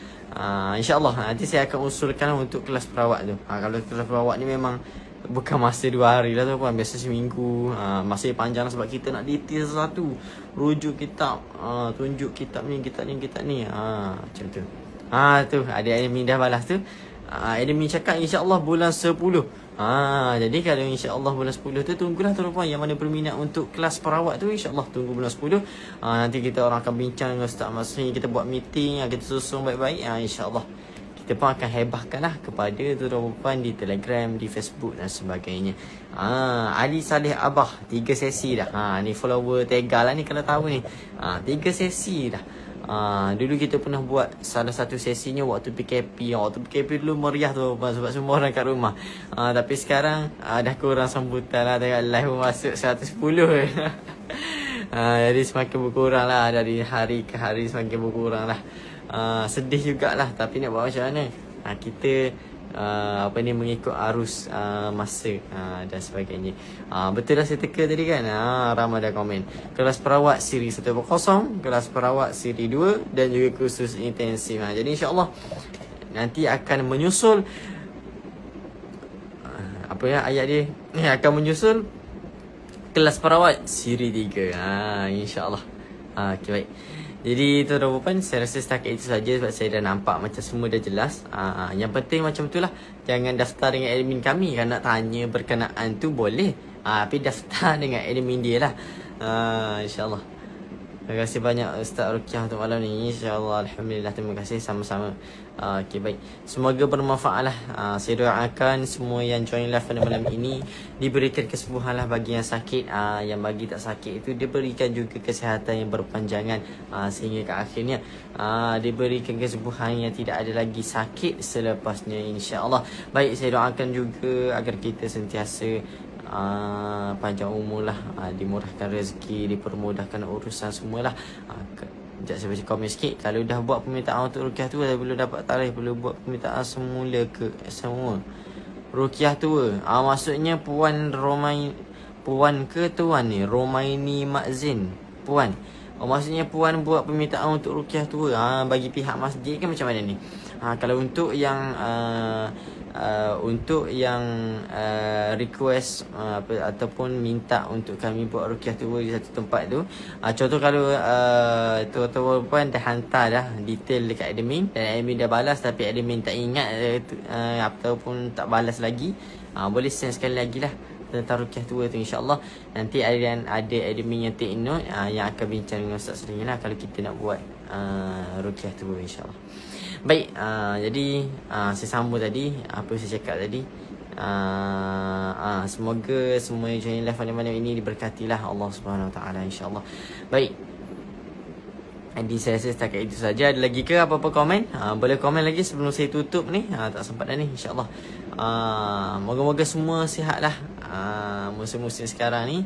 [SPEAKER 1] InsyaAllah nanti saya akan usulkan untuk kelas perawat tu. Kalau kelas perawat ni memang bukan masa 2 hari lah tu kan, biasa seminggu. Masa panjang lah sebab kita nak detail sesuatu, rujuk kitab, tunjuk kitab ni macam tu. Tu ada admin dah balas tu. Admin cakap insyaAllah bulan 10. Jadi kalau insyaAllah bulan 10 tu tunggulah tuan-tuan yang mana berminat untuk kelas perawat tu, insyaAllah tunggu bulan 10. Nanti kita orang akan bincang dengan Ustaz Maslihin, kita buat meeting, kita susun baik-baik. InsyaAllah kita pun akan hebahkan lah kepada tuan-tuan di Telegram, di Facebook dan sebagainya. Ali Saleh Abah 3 sesi dah. Ni follower Tega lah ni kalau tahu ni. 3 sesi dah. Dulu kita pernah buat salah satu sesinya waktu PKP. Waktu PKP dulu meriah tu sebab semua orang kat rumah. Tapi sekarang dah kurang sambutan lah. Tengok live masuk 110. Jadi semakin berkurang lah, dari hari ke hari semakin berkurang lah. Sedih jugalah, tapi nak buat macam mana? Kita mengikut arus masa dan sebagainya. Betul lah saya teka tadi kan. Ramai dah komen. Kelas perawat siri 1.0, kelas perawat siri 2 dan juga kursus intensif. Jadi insyaAllah nanti akan menyusul ayat dia akan menyusul kelas perawat siri 3. InsyaAllah. Okay, baik. Jadi tuan-tuan, saya rasa setakat itu saja sebab saya dah nampak macam semua dah jelas. Yang penting macam itulah, jangan daftar dengan admin kami. Kalau nak tanya berkenaan tu boleh, tapi daftar dengan admin dia lah. InsyaAllah. Terima kasih banyak Ustaz Rukiah untuk malam ni. InsyaAllah, Alhamdulillah, terima kasih sama-sama. Okay, baik. Semoga bermanfaat lah. Saya doakan semua yang join live pada malam ini diberikan kesembuhan lah bagi yang sakit. Yang bagi tak sakit itu diberikan juga kesihatan yang berpanjangan, sehingga ke akhirnya diberikan kesembuhan yang tidak ada lagi sakit selepasnya, insyaAllah. Baik, saya doakan juga agar kita sentiasa panjang umur lah, dimurahkan rezeki, dipermudahkan urusan semualah. Sekejap saya baca komen sikit. Kalau dah buat permintaan untuk rukiah tua, belum dapat tarikh, perlu buat permintaan semula ke semua rukiah tua? Maksudnya puan ke tuan ni? Romaini Makzin puan. Maksudnya puan buat permintaan untuk rukiah tua bagi pihak masjid ke macam mana ni? Kalau untuk yang request ataupun minta untuk kami buat rukiah tua di satu tempat tu, contoh kalau tuan-tuan dah hantar dah detail dekat admin dan admin dah balas tapi admin tak ingat ataupun tak balas lagi, boleh send sekali lagi lah tentang rukiah tua tu, insyaAllah. Nanti ada admin yang take note, yang akan bincang dengan Ustaz Sering lah kalau kita nak buat rukiah tua, insyaAllah. Baik, jadi saya sambung tadi apa saya cakap tadi. Semoga semua yang join live malam ini diberkatilah Allah Subhanahu Wa Taala, insyaAllah. Baik, jadi saya rasa setakat itu saja. Ada lagi ke apa-apa komen? Boleh komen lagi sebelum saya tutup ni. Tak sempat dah ni, insyaAllah. Moga-moga semua sihat lah. Musim-musim sekarang ni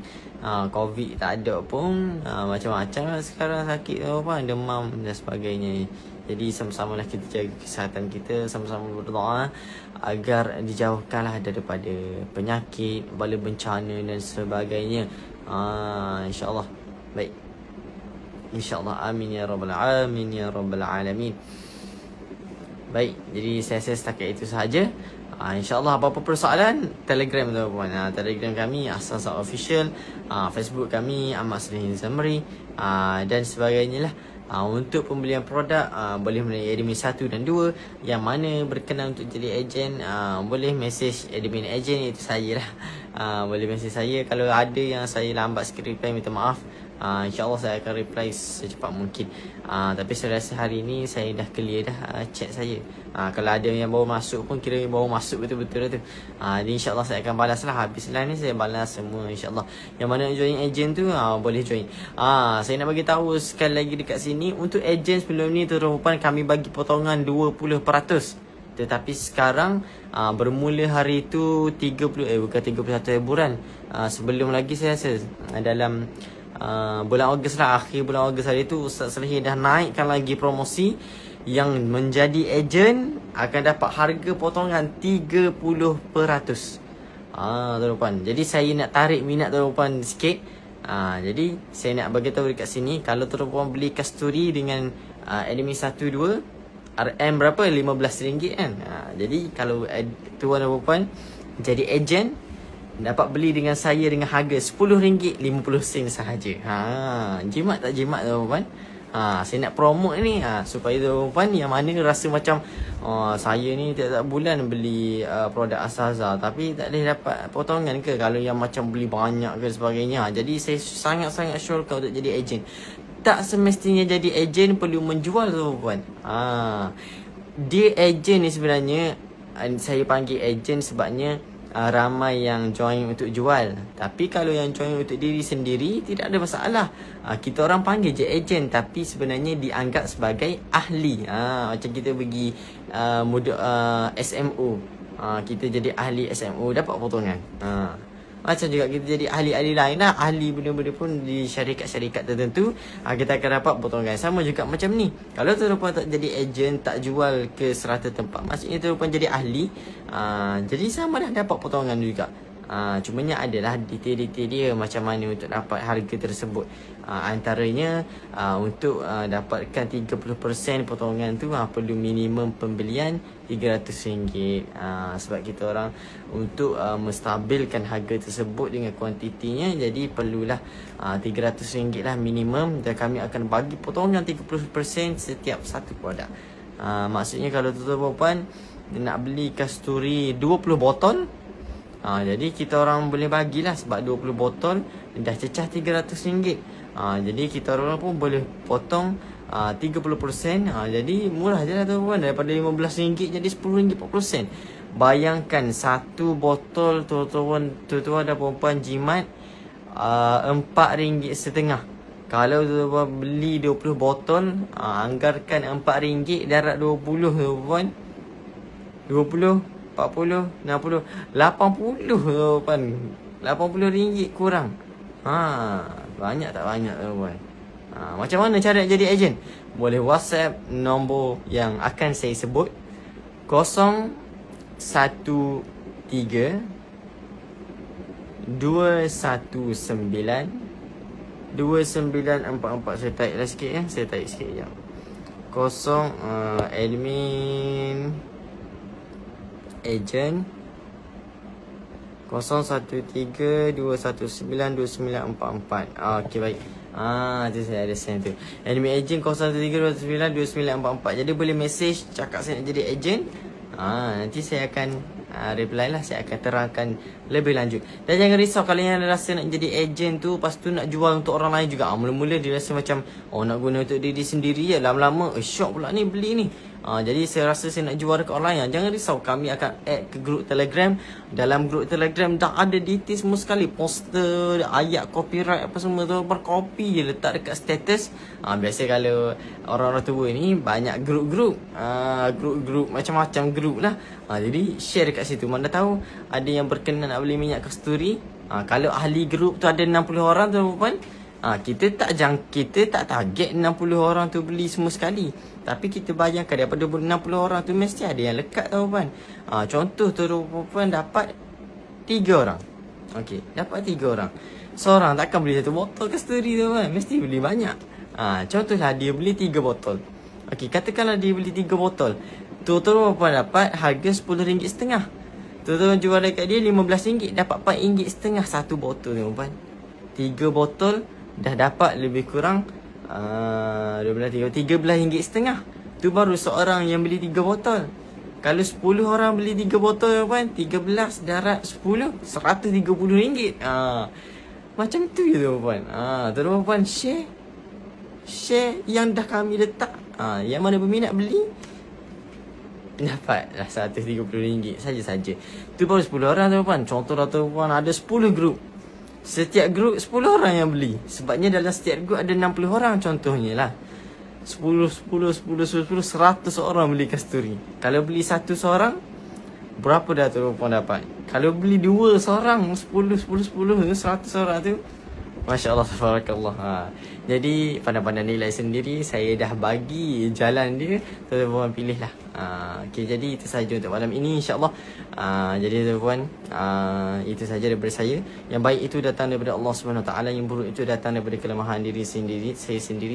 [SPEAKER 1] Covid tak ada pun, macam-macam sekarang sakit demam dan sebagainya. Jadi sama-sama lah kita jaga kesihatan kita, sama-sama berdoa agar dijauhkanlah daripada penyakit, bala bencana dan sebagainya. InsyaAllah. Baik, InsyaAllah, amin ya rabbal alamin, ya rabbal alamin. Baik, jadi saya setakat itu sahaja. InsyaAllah apa-apa persoalan, Telegram tuan-tuan. Telegram kami Asas Official, Facebook kami Ahmad Salihin Zamri, dan sebagainya lah. Untuk pembelian produk, boleh melalui admin 1 dan 2. Yang mana berkenan untuk jadi ejen, boleh message admin ejen, iaitu saya lah. Boleh message saya. Kalau ada yang saya lambat sikit reply, minta maaf. InsyaAllah saya akan reply secepat mungkin. Tapi saya rasa hari ni saya dah clear dah chat saya. Kalau ada yang baru masuk pun kira baru masuk betul-betul tu. Jadi insyaAllah saya akan balas lah. Habis live ni saya balas semua insyaAllah. Yang mana join agent tu boleh join. Saya nak bagi tahu sekali lagi dekat sini, untuk agent sebelum ni tuan-tuan kami bagi potongan 20%. Tetapi sekarang bermula hari tu 31 bulan. Sebelum lagi saya rasa dalam bulan Ogos lah, akhir bulan Ogos hari tu Ustaz Salihin dah naikkan lagi promosi. Yang menjadi ejen akan dapat harga potongan 30%. Tuan-tuan, jadi saya nak tarik minat tuan-tuan sikit. Jadi saya nak bagi tahu dekat sini, kalau tuan-tuan beli kasturi dengan Admin 1-2 RM berapa? RM15 kan. Jadi kalau tuan-tuan jadi ejen, dapat beli dengan saya dengan harga RM10.50 sahaja. Jimat tak jimat tuan-tuan? Saya nak promote ni supaya tuan-tuan yang mana rasa macam saya ni tiap-tiap bulan beli produk Asaza tapi tak boleh dapat potongan ke, kalau yang macam beli banyak ke sebagainya. Jadi saya sangat-sangat syorkan untuk jadi ejen. Tak semestinya jadi ejen perlu menjual tuan-tuan. Dia ejen ni sebenarnya saya panggil ejen sebabnya ramai yang join untuk jual. Tapi kalau yang join untuk diri sendiri tidak ada masalah. Kita orang panggil je ejen, tapi sebenarnya dianggap sebagai ahli. Macam kita pergi SMO, kita jadi ahli SMO dapat potongan. Macam juga kita jadi ahli-ahli lain lah, ahli benda-benda pun di syarikat-syarikat tertentu, kita akan dapat potongan. Sama juga macam ni, kalau tuan-tuan tak jadi ejen, tak jual ke serata tempat, maksudnya tuan-tuan jadi ahli, jadi sama dah dapat potongan juga. Cumanya adalah detail-detail dia macam mana untuk dapat harga tersebut. Antaranya untuk dapatkan 30% potongan tu perlu minimum pembelian RM300. Sebab kita orang untuk menstabilkan harga tersebut dengan kuantitinya, jadi perlulah RM300 lah minimum, dan kami akan bagi potongan 30% setiap satu produk. Maksudnya kalau tuan-tuan nak beli kasturi 20 botol, jadi kita orang boleh bagilah, sebab 20 botol dah cecah RM300. Jadi kita orang pun boleh potong 30%. Jadi murah je lah tuan-tuan, daripada RM15 jadi RM10.40. Bayangkan satu botol tuan-tuan dan puan-puan jimat RM4.50. Kalau tuan-tuan beli 20 botol, anggarkan RM4, darat 20 tuan-tuan, 20 40, 60, 80 kan. RM80 kurang. Banyak tak banyak tuan-tuan. Macam mana cara jadi ejen? Boleh WhatsApp nombor yang akan saya sebut, 013 219 2944. Saya tarik lah sikit ya. Saya tarik sikit ya. Admin agent 0132192944. Okey, baik. Tu saya ada send tu. Admin agent 0132192944. Jadi boleh message cakap saya nak jadi agent. Nanti saya akan reply lah, saya akan terangkan lebih lanjut. Dan jangan risau kalau yang rasa nak jadi agent tu, lepas tu nak jual untuk orang lain juga. Mula-mula dia rasa macam nak guna untuk diri sendiri ya. Lama-lama syok pula ni beli ni. Jadi saya rasa saya nak jual dekat orang lain. Jangan risau, kami akan add ke grup Telegram. Dalam grup Telegram dah ada detail semua sekali, poster, ayat copyright apa semua tu, berkopi je letak dekat status. Biasa kalau orang-orang tua ni banyak grup-grup, grup-grup macam-macam grup lah. Jadi share dekat situ. Mana tahu ada yang berkenan nak beli minyak kasturi. Kalau ahli grup tu ada 60 orang tuan-tuan, kita tak target 60 orang tu beli semua sekali. Tapi kita bayangkan daripada 60 orang tu mesti ada yang lekat tuan-tuan. Contoh tuan-tuan dapat 3 orang. Okey, dapat 3 orang. Seorang takkan beli 1 botol kasturi tuan-tuan, mesti beli banyak. Contohlah dia beli 3 botol. Okey, katakanlah dia beli 3 botol. Tuan-tuan dapat harga RM10.50. Tuan-tuan jual dekat dia RM15, dapat RM4.50 satu botol tuan-tuan. 3 botol dah dapat lebih kurang RM13.50. Tu baru seorang yang beli 3 botol. Kalau 10 orang beli 3 botol tuan, 13 darat 10, RM130. Macam tu je tuan-puan. Tuan-puan share yang dah kami letak. Yang mana berminat beli, dapatlah RM130 saja-saja. Tu baru 10 orang tuan-puan. Contohlah tuan-puan ada 10 grup. Setiap grup 10 orang yang beli. Sebabnya dalam setiap grup ada 60 orang contohnya lah. 10, 100 orang beli kasturi. Kalau beli satu seorang, berapa dah tuan-puan dapat? Kalau beli 2 seorang, 10, 100 orang tu, Masya Allah, tabarakallah. Jadi pandang-pandang nilai sendiri, saya dah bagi jalan dia, tuan-tuan pilih lah. Okay, jadi itu sahaja untuk malam ini, insyaAllah. Jadi tuan-tuan, itu sahaja daripada saya. Yang baik itu datang daripada Allah SWT, yang buruk itu datang daripada kelemahan diri sendiri.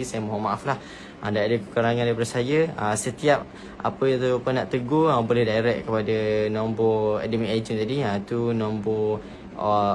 [SPEAKER 1] Saya mohon maaf lah. Ada kekurangan daripada saya. Setiap apa yang tuan-tuan nak tegur, boleh direct kepada nombor admin agent tadi. Tu nombor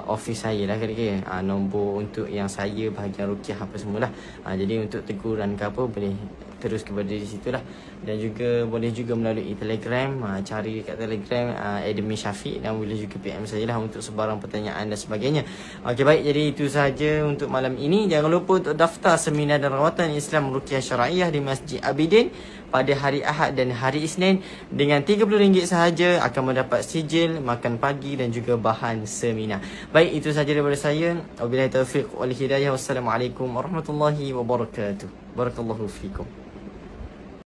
[SPEAKER 1] office saya lah kira-kira, nombor untuk yang saya bahagian rukiah apa semualah. Jadi untuk teguran ke apa boleh terus kepada di situlah. Dan juga boleh juga melalui Telegram, cari kat Telegram admin Syafiq, dan boleh juga PM saya lah untuk sebarang pertanyaan dan sebagainya. Okey, baik, jadi itu sahaja untuk malam ini. Jangan lupa untuk daftar seminar dan rawatan Islam Ruqyah Syar'iyyah di Masjid Abidin pada hari Ahad dan hari Isnin. Dengan RM30 sahaja akan mendapat sijil, makan pagi dan juga bahan seminar. Baik, itu sahaja daripada saya. Wabillahi taufiq wal hidayah. Wassalamualaikum warahmatullahi wabarakatuh. Barakallahu fikum.